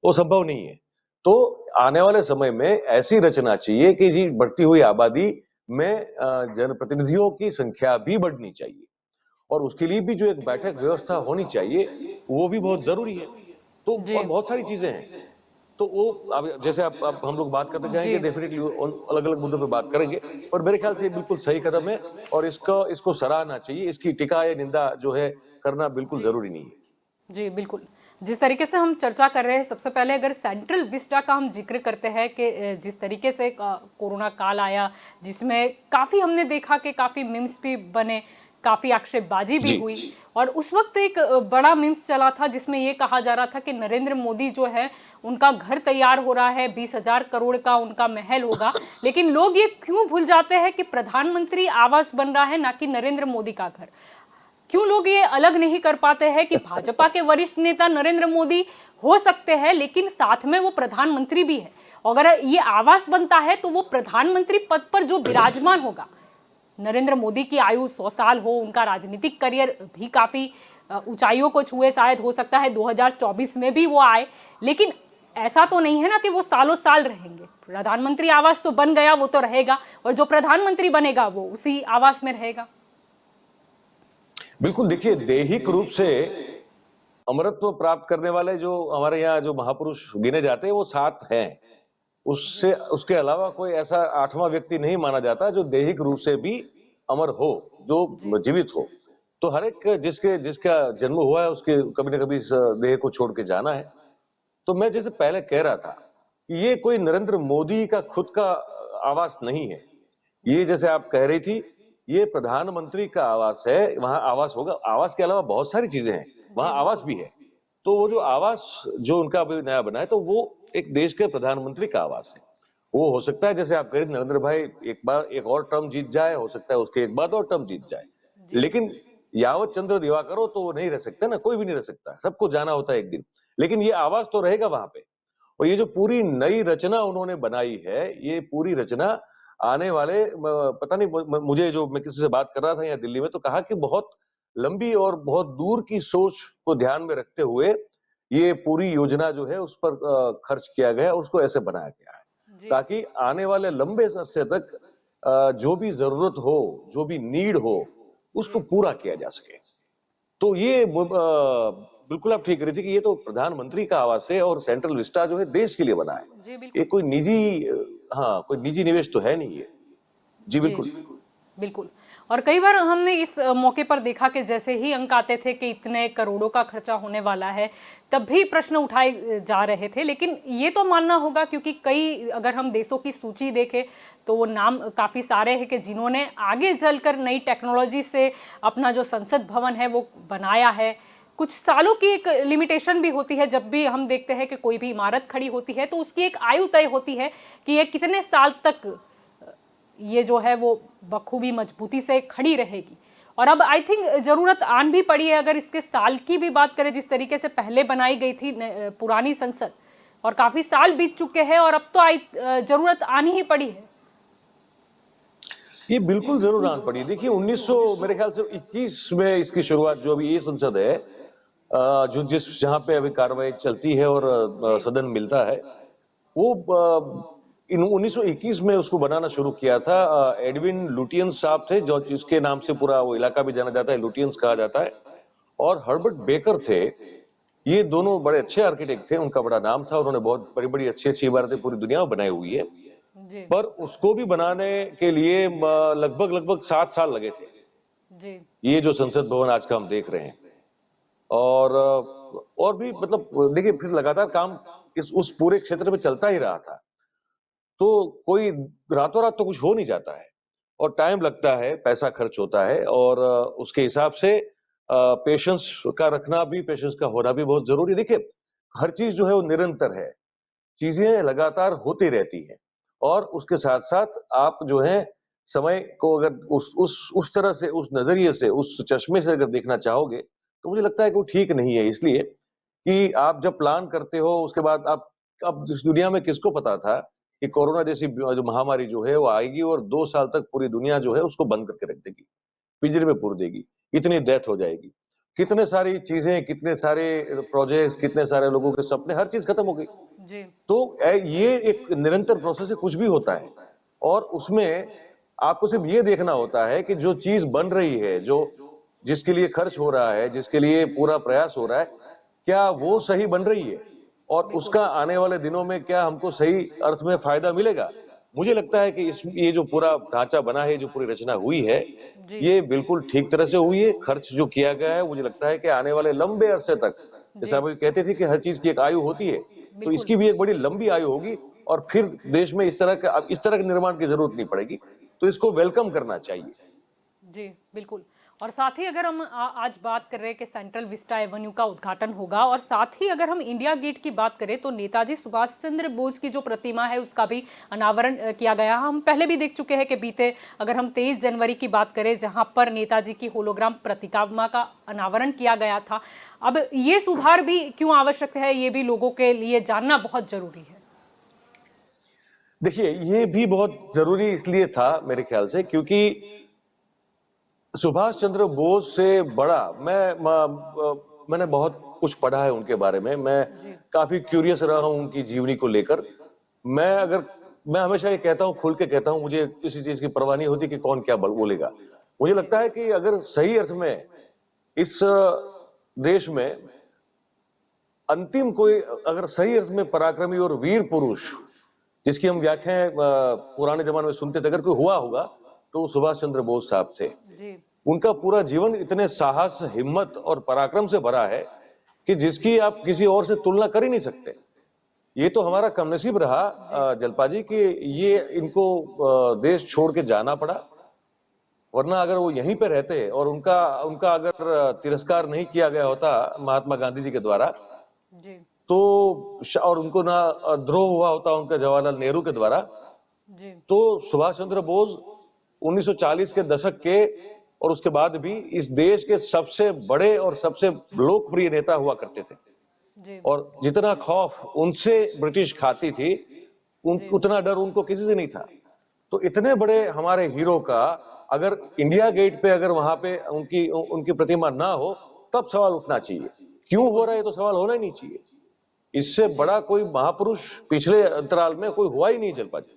वो संभव नहीं है। तो आने वाले समय में ऐसी रचना चाहिए कि जी बढ़ती हुई आबादी में जनप्रतिनिधियों की संख्या भी बढ़नी चाहिए, और उसके लिए भी जो एक बैठक व्यवस्था होनी चाहिए, वो भी बहुत जरूरी है। तो जी और बहुत सारी चीजें हैं। तो वो अब जैसे आप हम लोग बात करते जी जाएंगे, डेफिनेटली अलग अलग मुद्दों पे बात करेंगे। पर मेरे ख्याल से ये बिल्कुल सही कदम है, और इसको इसको सराहना चाहिए। इसकी टीका या निंदा जो है करना बिल्कुल जी जरूरी नहीं है। जी बिल्कुल। जिस तरीके से हम चर्चा कर रहे हैं, सबसे पहले अगर सेंट्रल विस्टा का हम जिक्र करते हैं कि जिस तरीके से कोरोना काल आया, जिसमें काफ़ी हमने देखा कि काफ़ी मीम्स भी बने, काफ़ी आक्षेपबाजी भी जी। हुई। और उस वक्त एक बड़ा मीम्स चला था जिसमें ये कहा जा रहा था कि नरेंद्र मोदी जो है उनका घर तैयार हो रहा है, 20,000 करोड़ का उनका महल होगा। लेकिन लोग ये क्यों भूल जाते हैं कि प्रधानमंत्री आवास बन रहा है, ना कि नरेंद्र मोदी का घर। क्यों लोग ये अलग नहीं कर पाते हैं कि भाजपा के वरिष्ठ नेता नरेंद्र मोदी हो सकते हैं, लेकिन साथ में वो प्रधानमंत्री भी है। अगर ये आवास बनता है तो वो प्रधानमंत्री पद पर जो विराजमान होगा, नरेंद्र मोदी की आयु 100 साल हो, उनका राजनीतिक करियर भी काफी ऊंचाइयों को छुए, शायद हो सकता है 2024 में भी वो आए। लेकिन ऐसा तो नहीं है ना कि वो सालों साल रहेंगे। प्रधानमंत्री आवास तो बन गया, वो तो रहेगा, और जो प्रधानमंत्री बनेगा वो उसी आवास में रहेगा। बिल्कुल, देखिए दैहिक रूप से अमरत्व प्राप्त करने वाले जो हमारे यहाँ जो महापुरुष गिने जाते हैं वो 7 हैं। जी उससे उसके अलावा कोई ऐसा 8वां व्यक्ति नहीं माना जाता जो दैहिक रूप से भी अमर हो, जी जो जीवित हो। तो हर एक जिसके जिसका जन्म हुआ है उसके कभी न कभी इस देह को छोड़ के जाना है। तो मैं जैसे पहले कह रहा था कि ये कोई नरेंद्र मोदी का खुद का आवास नहीं है। ये जी जैसे आप कह रही थी, ये प्रधानमंत्री का आवास है। वहां आवास होगा, आवास के अलावा बहुत सारी चीजें हैं, वहां जी आवास बिल्कुल। भी है। तो वो जो जी आवास जो उनका अभी नया बना है, तो वो एक देश के प्रधानमंत्री का आवास है। वो हो सकता है जैसे आप कह रहे नरेंद्र भाई एक बार एक और टर्म जीत जाए, हो सकता है उसके एक बाद और टर्म जीत जाए, जी लेकिन यावत चंद्र दिवाकरो तो वो नहीं रह सकते ना, कोई भी नहीं रह सकता, सबको जाना होता है एक दिन। लेकिन ये आवास तो रहेगा वहां पे। और ये जो पूरी नई रचना उन्होंने बनाई है, ये पूरी रचना आने वाले पता नहीं मुझे, जो मैं किसी से बात कर रहा था यहाँ दिल्ली में, तो कहा कि बहुत लंबी और बहुत दूर की सोच को ध्यान में रखते हुए ये पूरी योजना जो है उस पर खर्च किया गया है, उसको ऐसे बनाया गया है जी ताकि आने वाले लंबे अरसे तक जो भी जरूरत हो, जो भी नीड हो, उसको जी पूरा किया जा सके। तो जी ये बिल्कुल आप ठीक कह रही थी कि ये तो प्रधानमंत्री का आवास है, और सेंट्रल विस्टा जो है देश के लिए बना है। जी ये बिल्कुल। कोई निजी हाँ, कोई निजी निवेश तो है नहीं है। जी जी बिल्कुल। बिल्कुल। और कई बार हमने इस मौके पर देखा कि जैसे ही अंक आते थे कि इतने करोड़ों का खर्चा होने वाला है, तब भी प्रश्न उठाए जा रहे थे। लेकिन ये तो मानना होगा, क्योंकि कई अगर हम देशों की सूची देखें तो वो नाम काफ़ी सारे हैं कि जिन्होंने आगे चलकर नई टेक्नोलॉजी से अपना जो संसद भवन है वो बनाया है। कुछ सालों की एक लिमिटेशन भी होती है, जब भी हम देखते हैं कि कोई भी इमारत खड़ी होती है तो उसकी एक आयु तय होती है कि ये कितने साल तक ये जो है वो बखूबी मजबूती से खड़ी रहेगी। और अब आई थिंक जरूरत आन भी पड़ी है, अगर इसके साल की भी बात करें, जिस तरीके से पहले बनाई गई थी पुरानी संसद, और काफी साल बीत चुके हैं, और अब तो आई जरूरत आनी ही पड़ी है। ये बिल्कुल जरूर आन पड़ी। देखिए 1900 मेरे ख्याल से 21 में इसकी शुरुआत, जो अभी ये संसद है जो जहां पे अभी कार्रवाई चलती है और जी सदन मिलता है, वो इन 1921 में उसको बनाना शुरू किया था। एडविन लुटियंस साहब थे, जो जिसके नाम से पूरा वो इलाका भी जाना जाता है, लुटियंस कहा जाता है। और हर्बर्ट बेकर थे। ये दोनों बड़े अच्छे आर्किटेक्ट थे, उनका बड़ा नाम था, उन्होंने बहुत बड़ी बड़ी अच्छी अच्छी इमारतें पूरी दुनिया में बनाई हुई है। जी पर उसको भी बनाने के लिए लगभग लगभग 7 साल लगे थे, जी ये जो संसद भवन आज का हम देख रहे हैं। और भी मतलब देखिए फिर लगातार काम इस उस पूरे क्षेत्र में चलता ही रहा था। तो कोई रातों रात तो कुछ हो नहीं जाता है, और टाइम लगता है, पैसा खर्च होता है, और उसके हिसाब से पेशेंस का रखना भी, पेशेंस का होना भी बहुत जरूरी है। देखिए हर चीज जो है वो निरंतर है, चीजें लगातार होती रहती हैं, और उसके साथ साथ आप जो है समय को अगर उस तरह से, उस नजरिए से, उस चश्मे से अगर देखना चाहोगे, तो मुझे लगता है कि वो ठीक नहीं है। इसलिए कि आप जब प्लान करते हो, उसके बाद आप, अब इस दुनिया में किसको पता था कि कोरोना जैसी जो महामारी जो है वो आएगी और 2 साल तक पूरी दुनिया जो है उसको बंद करके रख देगी, पिंजरे में पूर देगी, इतनी डेथ हो जाएगी, कितने सारी चीजें, कितने सारे प्रोजेक्ट्स, कितने सारे लोगों के सपने, हर चीज खत्म हो गई। जी तो ये एक निरंतर प्रोसेस है, कुछ भी होता है और उसमें आपको सिर्फ ये देखना होता है कि जो चीज बन रही है, जो जिसके लिए खर्च हो रहा है, जिसके लिए पूरा प्रयास हो रहा है, क्या वो सही बन रही है और उसका आने वाले दिनों में क्या हमको सही अर्थ में फायदा मिलेगा। मुझे लगता है कि ये जो पूरा ढांचा बना है, जो पूरी रचना हुई है, जी ये बिल्कुल ठीक तरह से हुई है। खर्च जो किया गया है, मुझे लगता है कि आने वाले लंबे अरसे तक, जैसा जी आप कहते थे कि हर चीज की एक आयु होती है, तो बिल्कुल। इसकी भी एक बड़ी लंबी आयु होगी और फिर देश में इस तरह के निर्माण की जरूरत नहीं पड़ेगी। तो इसको वेलकम करना चाहिए। जी बिल्कुल। और साथ ही अगर हम आज बात कर रहे हैं कि सेंट्रल विस्टा एवेन्यू का उद्घाटन होगा, और साथ ही अगर हम इंडिया गेट की बात करें तो नेताजी सुभाष चंद्र बोस की जो प्रतिमा है उसका भी अनावरण किया गया। हम पहले भी देख चुके हैं कि बीते अगर हम 23 जनवरी की बात करें जहां पर नेताजी की होलोग्राम प्रतिमा का अनावरण किया गया था। अब ये सुधार भी क्यों आवश्यक है, ये भी लोगों के लिए जानना बहुत जरूरी है। देखिए, ये भी बहुत जरूरी इसलिए था मेरे ख्याल से, क्योंकि सुभाष चंद्र बोस से बड़ा मैंने बहुत कुछ पढ़ा है उनके बारे में। मैं जी काफी क्यूरियस रहा हूं उनकी जीवनी को लेकर। मैं हमेशा ये कहता हूं, खुल के कहता हूं, मुझे किसी चीज की परवाह नहीं होती कि कौन क्या बोलेगा। मुझे जी लगता है कि अगर सही अर्थ में इस देश में अंतिम कोई, अगर सही अर्थ में पराक्रमी और वीर पुरुष जिसकी हम व्याख्याएं पुराने जमाने में सुनते थे, अगर कोई हुआ होगा तो वो सुभाष चंद्र बोस साहब थे। जी उनका पूरा जीवन इतने साहस, हिम्मत और पराक्रम से भरा है कि जिसकी आप किसी और से तुलना कर ही नहीं सकते। ये तो हमारा कमनसीब रहा जलपा जी कि जी ये इनको देश छोड़ के जाना पड़ा। वरना अगर वो यहीं पे रहते और उनका उनका अगर तिरस्कार नहीं किया गया होता महात्मा गांधी जी के द्वारा, जी तो और उनको ना द्रोह हुआ होता उनका जवाहरलाल नेहरू के द्वारा, जी तो सुभाष चंद्र बोस 1940 के दशक के और उसके बाद भी इस देश के सबसे बड़े और सबसे लोकप्रिय नेता हुआ करते थे। जी और जितना खौफ उनसे ब्रिटिश खाती थी, जी उतना डर उनको किसी से नहीं था। तो इतने बड़े हमारे हीरो का अगर इंडिया गेट पे, अगर वहां पे उनकी उनकी प्रतिमा ना हो, तब सवाल उठना चाहिए। क्यों हो बिल्कुल। रहा है, तो सवाल होना ही नहीं चाहिए। इससे जी बड़ा कोई महापुरुष पिछले अंतराल में कोई हुआ ही नहीं जलपा जी।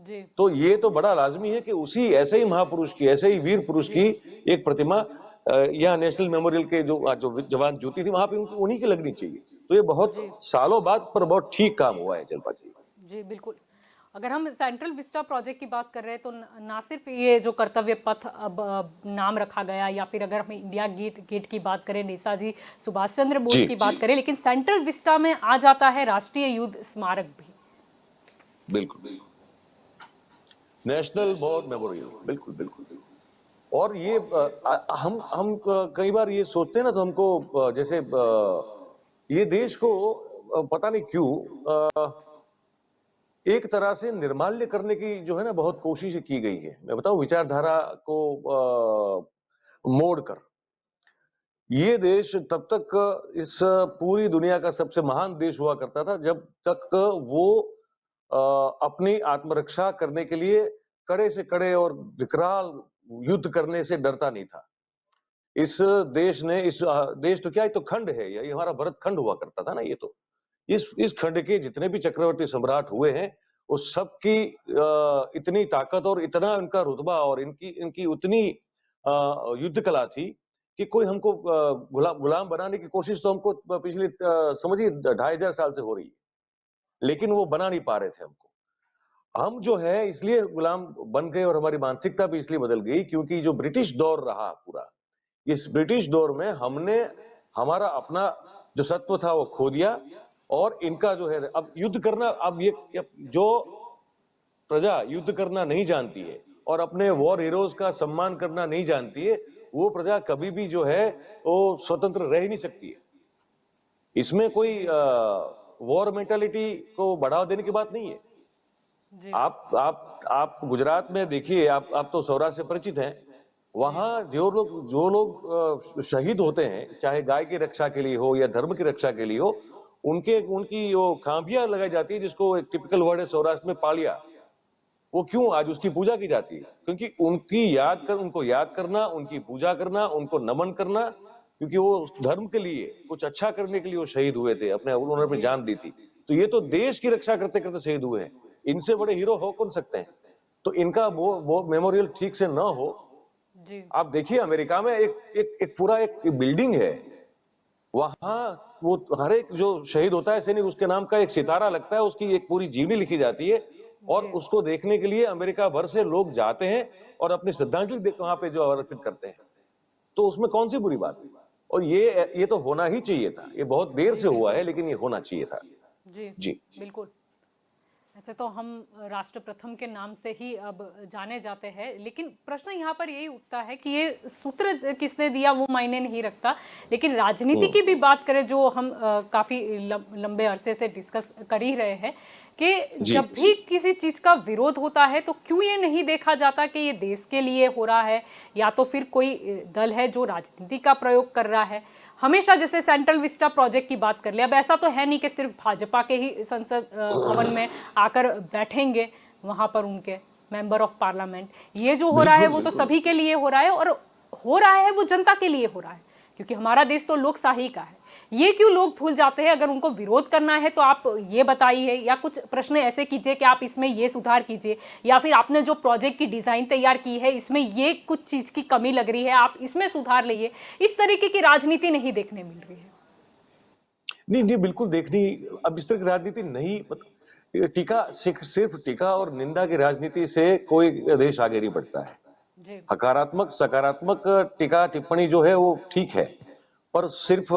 जी तो ये तो बड़ा लाजमी है कि उसी ऐसे ही महापुरुष की, ऐसे ही वीर पुरुष जी की एक प्रतिमा यहाँ नेशनल मेमोरियल के जो जवान ज्योति थी वहां पे उन्हीं की लगनी चाहिए। तो ये बहुत जी सालों बाद पर बहुत ठीक काम हुआ है जलपा जी। जी बिल्कुल। अगर हम सेंट्रल विस्टा प्रोजेक्ट की बात कर रहे हैं तो ना सिर्फ ये जो कर्तव्य पथ अब नाम रखा गया, या फिर अगर हम इंडिया गेट की बात करें, नेताजी सुभाष चंद्र बोस जी की बात करें, लेकिन सेंट्रल विस्टा में आ जाता है राष्ट्रीय युद्ध स्मारक भी। बिल्कुल, नेशनल वॉर मेमोरियल, बिल्कुल बिल्कुल बिल्कुल। और ये हम कई बार ये सोचते हैं ना, तो हमको जैसे ये देश को पता नहीं क्यों एक तरह से निर्माल्य करने की जो है ना बहुत कोशिश की गई है। मैं बताऊं, विचारधारा को मोड़ कर ये देश तब तक इस पूरी दुनिया का सबसे महान देश हुआ करता था जब तक वो अपनी आत्मरक्षा करने के लिए कड़े से कड़े और विकराल युद्ध करने से डरता नहीं था। इस देश ने देश तो क्या, ये तो खंड है, ये हमारा भरत खंड हुआ करता था ना। ये तो इस खंड के जितने भी चक्रवर्ती सम्राट हुए हैं, उस सब की इतनी ताकत और इतना इनका रुतबा और इनकी इनकी उतनी युद्ध कला थी कि कोई हमको गुलाम बनाने की कोशिश तो हमको पिछले समझिए 2500 साल से हो रही है, लेकिन वो बना नहीं पा रहे थे हमको। हम जो है इसलिए गुलाम बन गए और हमारी मानसिकता भी इसलिए बदल गई क्योंकि जो ब्रिटिश दौर रहा पूरा, इस ब्रिटिश दौर में हमने हमारा अपना जो सत्व था वो खो दिया। और इनका जो है अब युद्ध करना, अब ये जो प्रजा युद्ध करना नहीं जानती है और अपने जी वॉर हीरोज का सम्मान करना नहीं जानती है, वो प्रजा कभी भी जो है वो स्वतंत्र रह ही नहीं सकती है। इसमें कोई जी वॉर मेंटालिटी को बढ़ावा देने की बात नहीं है। जी आप गुजरात में देखिए, आप तो सौराष्ट्र से परिचित हैं। जी वहां जो लोग शहीद होते हैं, चाहे गाय की रक्षा के लिए हो या धर्म की रक्षा के लिए हो, उनके उनकी वो खामियां लगाई जाती है, जिसको एक टिपिकल वर्ड है सौराष्ट्र में पालिया। वो क्यों आज उसकी पूजा की जाती है? क्योंकि उनको याद करना, उनकी पूजा करना, उनको नमन करना, क्योंकि वो उस धर्म के लिए कुछ अच्छा करने के लिए वो शहीद हुए थे, उन्होंने अपनी जी जान दी थी। तो ये तो देश की रक्षा करते करते शहीद हुए हैं। इनसे बड़े हीरो हो कौन सकते हैं? तो इनका वो मेमोरियल ठीक से ना हो। जी आप देखिए अमेरिका में एक पूरा एक बिल्डिंग है, वहां वो हर एक जो शहीद होता है सैनिक, उसके नाम का एक सितारा लगता है, उसकी एक पूरी जीवनी लिखी जाती है, और जी उसको देखने के लिए अमेरिका भर से लोग जाते हैं और अपनी श्रद्धांजलि वहां पे जो अर्पित करते हैं। तो उसमें कौन सी बुरी बात है? और ये तो होना ही चाहिए था। ये बहुत देर जी से हुआ बिल्कुल। है, लेकिन ये होना चाहिए था। जी जी। बिल्कुल। ऐसे तो हम राष्ट्र प्रथम के नाम से ही अब जाने जाते हैं, लेकिन प्रश्न यहाँ पर यही उठता है कि ये सूत्र किसने दिया वो मायने नहीं रखता, लेकिन राजनीति की भी बात करें जो हम काफी लंबे अरसे से डिस्कस कर ही रहे हैं कि जी। जब भी किसी चीज का विरोध होता है तो क्यों ये नहीं देखा जाता कि ये देश के लिए हो रहा है या तो फिर कोई दल है जो राजनीति का प्रयोग कर रहा है। हमेशा जैसे सेंट्रल विस्टा प्रोजेक्ट की बात कर ले, अब ऐसा तो है नहीं कि सिर्फ भाजपा के ही संसद भवन में आकर बैठेंगे वहां पर उनके मेंबर ऑफ पार्लियामेंट। ये जो हो रहा है बिल्कुल वो तो बिल्कुल। सभी के लिए हो रहा है, और हो रहा है वो जनता के लिए हो रहा है, क्योंकि हमारा देश तो लोकशाही का है। ये क्यों लोग भूल जाते हैं? अगर उनको विरोध करना है तो आप ये बताइए, या कुछ प्रश्न ऐसे कीजिए कि आप इसमें ये सुधार कीजिए, या फिर आपने जो प्रोजेक्ट की डिजाइन तैयार की है इसमें ये कुछ चीज की कमी लग रही है, आप इसमें सुधार लाइए। इस तरीके की राजनीति नहीं देखने मिल रही है। नहीं नहीं, बिल्कुल देखनी। अब इस तरह की राजनीति नहीं, मतलब टीका, सिर्फ टीका और निंदा की राजनीति से कोई देश आगे नहीं बढ़ता है। जी हकारात्मक सकारात्मक टीका टिप्पणी जो है वो ठीक है, पर सिर्फ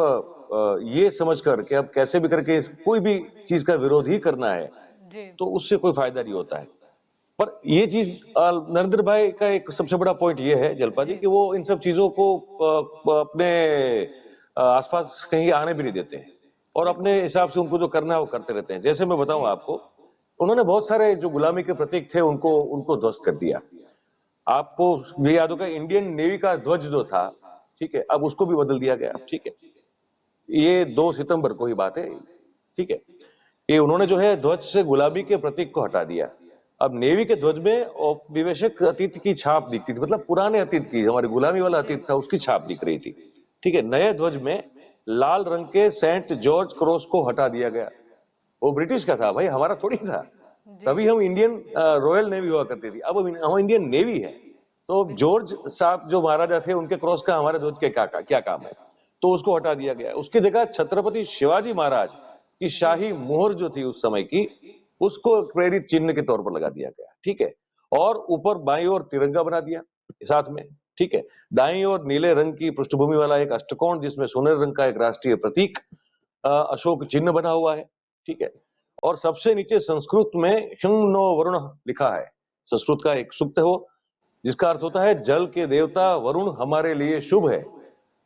ये समझ कर कि अब कैसे भी करके कोई भी चीज का विरोध ही करना है, जी तो उससे कोई फायदा नहीं होता है। पर ये चीज नरेंद्र भाई का एक सबसे बड़ा पॉइंट ये है जलपा जी, जी कि वो इन सब चीजों को अपने आसपास कहीं आने भी नहीं देते हैं, और बिल्कुल। अपने हिसाब से उनको जो करना है वो करते रहते हैं। जैसे मैं बताऊं जी आपको, उन्होंने बहुत सारे जो गुलामी के प्रतीक थे उनको उनको ध्वस्त कर दिया। आपको ये याद होगा, इंडियन नेवी का ध्वज जो था, ठीक है, अब उसको भी बदल दिया गया। ठीक है, ये 2 सितंबर को ही बात है। ठीक है, ये उन्होंने जो है ध्वज से गुलाबी के प्रतीक को हटा दिया। अब नेवी के ध्वज में औपनिवेशिक अतीत की छाप दिखती थी, मतलब पुराने अतीत की, हमारी गुलामी वाला जी अतीत था उसकी छाप दिख रही थी। ठीक है, नए ध्वज में लाल रंग के सेंट जॉर्ज क्रॉस को हटा दिया गया। वो ब्रिटिश का था भाई, हमारा थोड़ी था। जी तभी हम इंडियन रॉयल नेवी हुआ करती थी, अब हम इंडियन नेवी है। तो बिल्कुल। जॉर्ज साहब जो महाराजा थे, उनके क्रॉस का हमारे ध्वज के क्या काम है? तो उसको हटा दिया गया। उसकी जगह छत्रपति शिवाजी महाराज की जी शाही मोहर जो थी उस समय की, उसको प्रेरित चिन्ह के तौर पर लगा दिया गया। ठीक है, और ऊपर बाईं ओर तिरंगा बना दिया साथ में। ठीक है, दाईं ओर नीले रंग की पृष्ठभूमि वाला एक अष्टकोण, जिसमें सोनेरी रंग का एक राष्ट्रीय प्रतीक अशोक चिन्ह बना हुआ है। ठीक है, और सबसे नीचे संस्कृत में शं नो वरुण लिखा है। संस्कृत का एक सूक्त है वो, जिसका अर्थ होता है जल के देवता वरुण हमारे लिए शुभ है।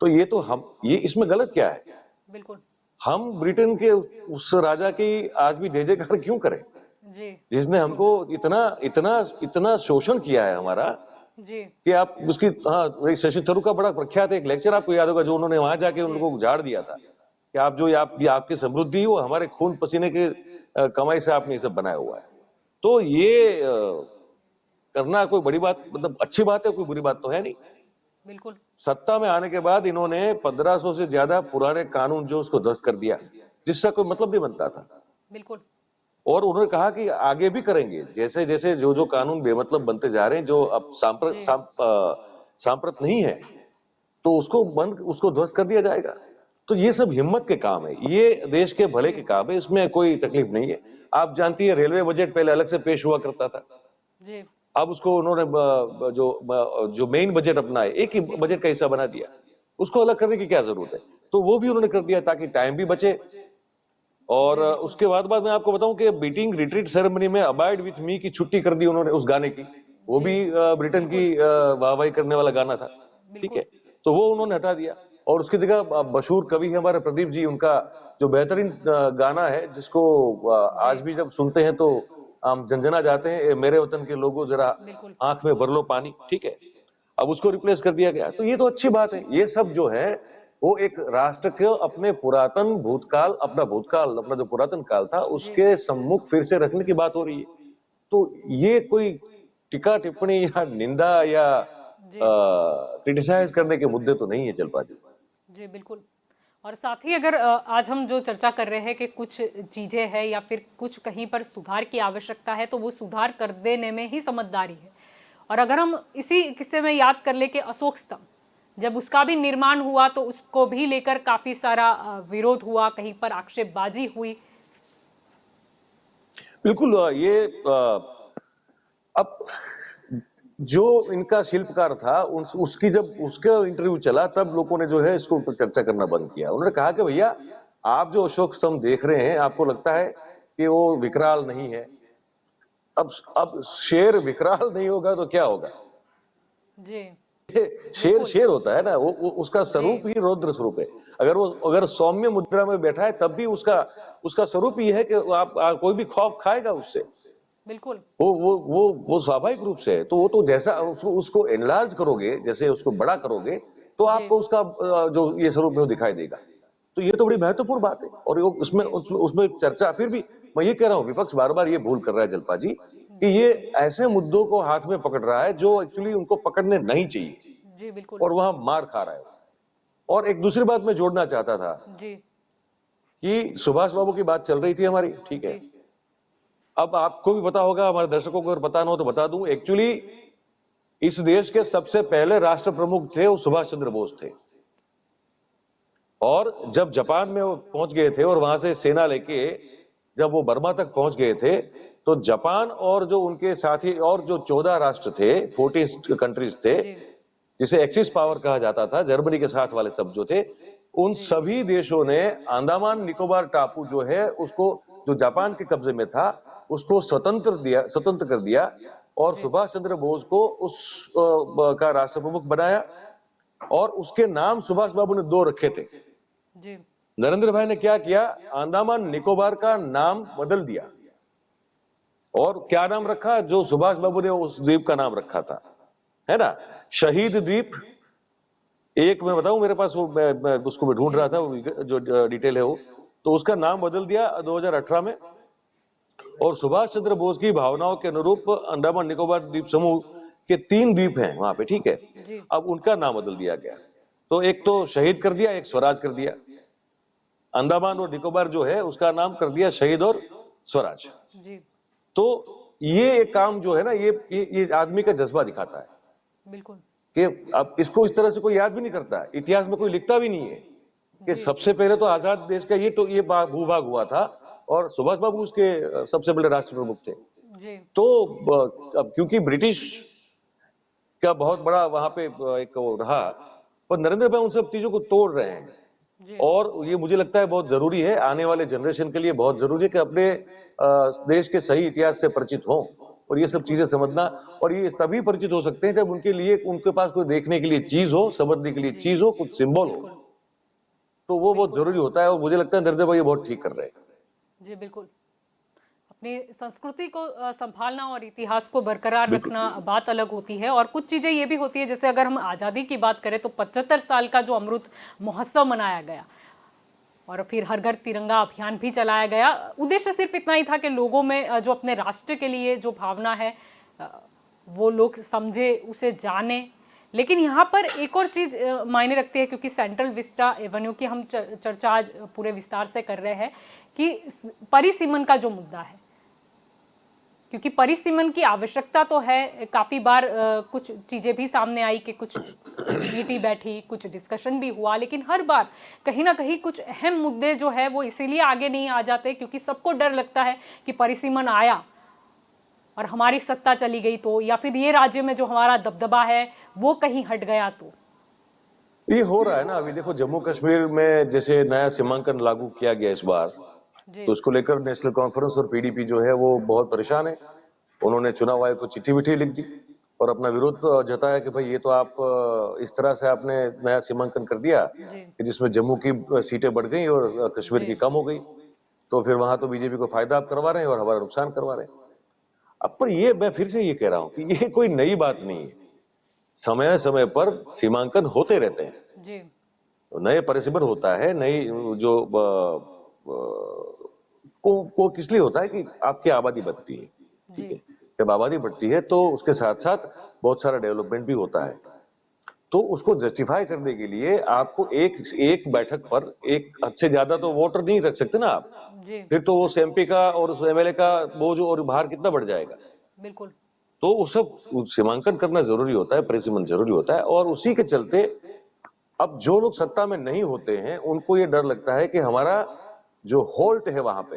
तो ये तो हम, ये इसमें गलत क्या है? बिल्कुल। हम ब्रिटेन के उस राजा की आज भी जय जयकार क्यों करें, जी जिसने बिल्कुल। हमको इतना इतना इतना शोषण किया है हमारा, जी कि आप उसकी, हाँ, वही शशि थरूर का बड़ा प्रख्यात एक लेक्चर आपको याद होगा, जो उन्होंने वहां जाके उन जी लोगों को उजाड़ दिया था कि आप जो ये आपकी समृद्धि वो हमारे खून पसीने के कमाई से आपने ये सब बनाया हुआ है। तो ये करना कोई बड़ी बात, मतलब अच्छी बात है, कोई बुरी बात तो है नहीं। बिल्कुल। सत्ता में आने के बाद इन्होंने 1500 से ज्यादा पुराने कानून जो उसको ध्वस्त कर दिया, जिसका कोई मतलब नहीं बनता था। बिल्कुल। और उन्होंने कहा कि आगे भी करेंगे, जैसे जैसे जो जो कानून बेमतलब बनते जा रहे हैं, जो अब जी सांप्रत नहीं है, तो उसको ध्वस्त कर दिया जाएगा। तो ये सब हिम्मत के काम है, ये देश के भले जी के काम है, इसमें कोई तकलीफ नहीं है। आप जानती है, रेलवे बजट पहले अलग से पेश हुआ करता था, जी अब उसको उन्होंने जो मेन बजट अपना है, एक ही बिल्कुल। बजट का हिस्सा बना दिया। उसको अलग करने की क्या जरूरत है? तो वो भी उन्होंने कर दिया ताकि टाइम भी बचे। और जी बिल्कुल। उसके बाद मैं आपको बताऊं कि बीटिंग रिट्रीट सेरेमनी में अबाइड विथ मी की छुट्टी कर दी उन्होंने, उस गाने की। वो जी भी ब्रिटेन की बिल्कुल। वाहवाही करने वाला गाना था। ठीक है, बिल्कुल। तो वो उन्होंने हटा दिया, और उसकी जगह मशहूर कवि है हमारे प्रदीप जी, उनका जो बेहतरीन गाना है, जिसको आज जी भी जब सुनते हैं तो हम झंझना जाते हैं, "ए मेरे वतन के लोगों जरा बिल्कुल। आंख में भर लो पानी"। ठीक है, अब उसको रिप्लेस कर दिया गया। तो ये तो अच्छी बात है। ये सब जो है वो एक राष्ट्र के अपने पुरातन भूतकाल, अपना जो पुरातन काल था उसके सम्मुख फिर से रखने की बात हो रही है। तो ये कोई टीका टिप्पणी या निंदा या जी क्रिटिसाइज करने के मुद्दे तो नहीं है जलपा जी। जी बिल्कुल। और साथ ही अगर आज हम जो चर्चा कर रहे हैं कि कुछ चीजें हैं या फिर कुछ कहीं पर सुधार की आवश्यकता है, तो वो सुधार कर देने में ही समझदारी है। और अगर हम इसी किस्से में याद कर ले कि अशोक स्तंभ जब उसका भी निर्माण हुआ तो उसको भी लेकर काफी सारा विरोध हुआ, कहीं पर आक्षेपबाजी हुई। बिल्कुल अब जो इनका शिल्पकार था उसकी जब उसका इंटरव्यू चला तब लोगों ने जो है इसको ऊपर चर्चा करना बंद किया। उन्होंने कहा कि भैया आप जो अशोक स्तंभ देख रहे हैं आपको लगता है कि वो विकराल नहीं है। अब शेर विकराल नहीं होगा तो क्या होगा? जी शेर बिल्कुल। शेर होता है ना, वो उसका जी स्वरूप ही रौद्र स्वरूप है। अगर सौम्य मुद्रा में बैठा है तब भी उसका उसका स्वरूप ही है कि आप कोई भी खौफ खाएगा उससे। बिल्कुल। वो स्वाभाविक रूप से है। तो वो तो जैसा उसको एनलार्ज करोगे, जैसे उसको बड़ा करोगे तो जी आपको उसका जो ये स्वरूप है वो दिखाई देगा। तो ये तो बड़ी महत्वपूर्ण बात है। और जी उसमें चर्चा फिर भी मैं ये कह रहा हूँ विपक्ष बार बार ये भूल कर रहा है जलपा जी कि जी ये ऐसे मुद्दों को हाथ में पकड़ रहा है जो एक्चुअली उनको पकड़ने नहीं चाहिए जी बिल्कुल। और वहां मार खा रहा है। और एक दूसरी बात मैं जोड़ना चाहता था जी कि सुभाष बाबू की बात चल रही थी हमारी, ठीक है। जी अब आपको भी पता होगा, हमारे दर्शकों को अगर पता ना हो तो बता दूं, एक्चुअली इस देश के सबसे पहले राष्ट्र प्रमुख थे वो सुभाष चंद्र बोस थे। और जब जापान में वो पहुंच गए थे और वहां से सेना लेके जब वो बर्मा तक पहुंच गए थे तो जापान और जो उनके साथी और जो 14 राष्ट्र थे, 40 कंट्रीज थे, जी जिसे एक्सिस पावर कहा जाता था, जर्मनी के साथ वाले सब जो थे, उन जी सभी देशों ने अंडमान निकोबार टापू जो है उसको, जो जापान के कब्जे में था, उसको स्वतंत्र कर दिया और जी सुभाष चंद्र बोस को उस का राष्ट्र प्रमुख बनाया। और उसके नाम सुभाष बाबू ने दो रखे थे। जी नरेंद्र भाई ने क्या किया, अंडमान निकोबार का नाम बदल दिया और क्या नाम रखा, जो सुभाष बाबू ने उस द्वीप का नाम रखा था, है ना, शहीद द्वीप। एक मैं बताऊं, मेरे पास वो मैं उसको मैं ढूंढ जी रहा था, वो जो डिटेल है वो, तो उसका नाम बदल दिया 2018 में। और सुभाष चंद्र बोस की भावनाओं के अनुरूप अंडमान निकोबार द्वीप समूह के 3 द्वीप हैं वहां पे, ठीक है। जी अब उनका नाम बदल दिया गया। तो एक तो शहीद कर दिया, एक स्वराज कर दिया। अंडमान और निकोबार जो है उसका नाम कर दिया शहीद और स्वराज। जी तो ये एक काम जो है ना, ये आदमी का जज्बा दिखाता है बिल्कुल। कि अब इसको इस तरह से कोई याद भी नहीं करता है, इतिहास में कोई लिखता भी नहीं है कि जी सबसे पहले तो आजाद देश का ये भूभाग हुआ था और सुभाष बाबू उसके सबसे बड़े राष्ट्र प्रमुख थे। जी तो अब क्योंकि ब्रिटिश का बहुत बड़ा वहां पे एक वो रहा, पर नरेंद्र भाई उन सब चीजों को तोड़ रहे हैं। जी और ये मुझे लगता है बहुत जरूरी है, आने वाले जनरेशन के लिए बहुत जरूरी है कि अपने देश के सही इतिहास से परिचित हों और ये सब बिल्कुल चीजें समझना। और ये तभी परिचित हो सकते हैं जब उनके लिए, उनके पास कोई देखने के लिए चीज हो, समझने के लिए जी चीज हो, कुछ सिंबल हो। बिल्कुल तो वो बहुत बिल्कुल। जरूरी होता है और मुझे लगता है नरेंद्र भाई ये बहुत ठीक कर रहे हैं। जी बिल्कुल। अपनी संस्कृति को संभालना और इतिहास को बरकरार बिल्कुल। रखना बात अलग होती है। और कुछ चीज़ें ये भी होती है, जैसे अगर हम आज़ादी की बात करें तो 75 साल का जो अमृत महोत्सव मनाया गया और फिर हर घर तिरंगा अभियान भी चलाया गया। उद्देश्य सिर्फ इतना ही था कि लोगों में जो अपने राष्ट्र के लिए जो भावना है अ, वो लोग समझे, उसे जाने। लेकिन यहाँ पर एक और चीज़ मायने रखती है, क्योंकि सेंट्रल विस्टा एवेन्यू की हम चर्चा आज पूरे विस्तार से कर रहे हैं कि परिसीमन का जो मुद्दा है, क्योंकि परिसीमन की आवश्यकता तो है। काफ़ी बार कुछ चीज़ें भी सामने आई कि कुछ मीटी बैठी, कुछ डिस्कशन भी हुआ, लेकिन हर बार कहीं ना कहीं कुछ अहम मुद्दे जो है वो इसीलिए आगे नहीं आ जाते क्योंकि सबको डर लगता है कि परिसीमन आया और हमारी सत्ता चली गई तो, या फिर ये राज्य में जो हमारा दबदबा है वो कहीं हट गया तो। ये हो रहा है ना, अभी देखो जम्मू कश्मीर में जैसे नया सीमांकन लागू किया गया इस बार, जी तो उसको लेकर नेशनल कॉन्फ्रेंस और पीडीपी जो है वो बहुत परेशान है। उन्होंने चुनाव आयोग को चिट्ठी विट्ठी लिख दी और अपना विरोध जताया कि भाई ये तो आप इस तरह से आपने नया सीमांकन कर दिया जी कि जिसमें जम्मू की सीटें बढ़ गई और कश्मीर जी की कम हो गई। तो फिर वहां तो बीजेपी को फायदा आप करवा रहे हैं और हमारा नुकसान करवा रहे हैं। अब पर ये मैं फिर से ये कह रहा हूं कि ये कोई नई बात नहीं है, समय समय पर सीमांकन होते रहते हैं। जी नए परिसीमन होता है, नई जो को किस लिए होता है कि आपकी आबादी बढ़ती है, जी ठीक है। जब आबादी बढ़ती है तो उसके साथ साथ बहुत सारा डेवलपमेंट भी होता है। तो उसको जस्टिफाई करने के लिए आपको एक एक बैठक पर एक हद से ज्यादा तो वोटर नहीं रख सकते ना आप। जी फिर तो उस एमपी का और उस एमएलए का बोझ और भार कितना बढ़ जाएगा। बिल्कुल। तो वो सब सीमांकन करना जरूरी होता है, परिसीमन जरूरी होता है। और उसी के चलते अब जो लोग सत्ता में नहीं होते हैं उनको ये डर लगता है कि हमारा जो होल्ड है वहां पे,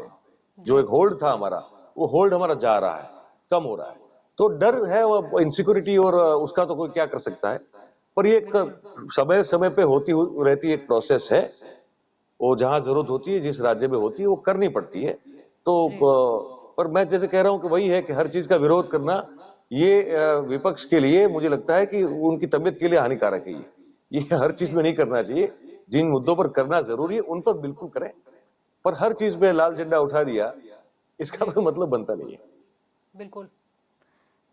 जो जी एक होल्ड था हमारा, वो होल्ड हमारा जा रहा है, कम हो रहा है। तो डर है वो इनसिक्योरिटी, और उसका तो कोई क्या कर सकता है। पर ये एक बिल्कुल। समय समय पे रहती एक प्रोसेस है। वो जहां जरूरत होती है, जिस राज्य में होती है, वो करनी पड़ती है। तो जी पर मैं जैसे कह रहा हूं कि वही है कि हर चीज का विरोध करना, ये विपक्ष के लिए मुझे लगता है कि उनकी तबीयत के लिए हानिकारक है। ये हर चीज जी में नहीं करना चाहिए। जिन मुद्दों पर करना जरूरी है उन पर बिल्कुल करें, पर हर चीज में लाल झंडा उठा दिया, इसका जी कोई मतलब बनता नहीं है। बिल्कुल।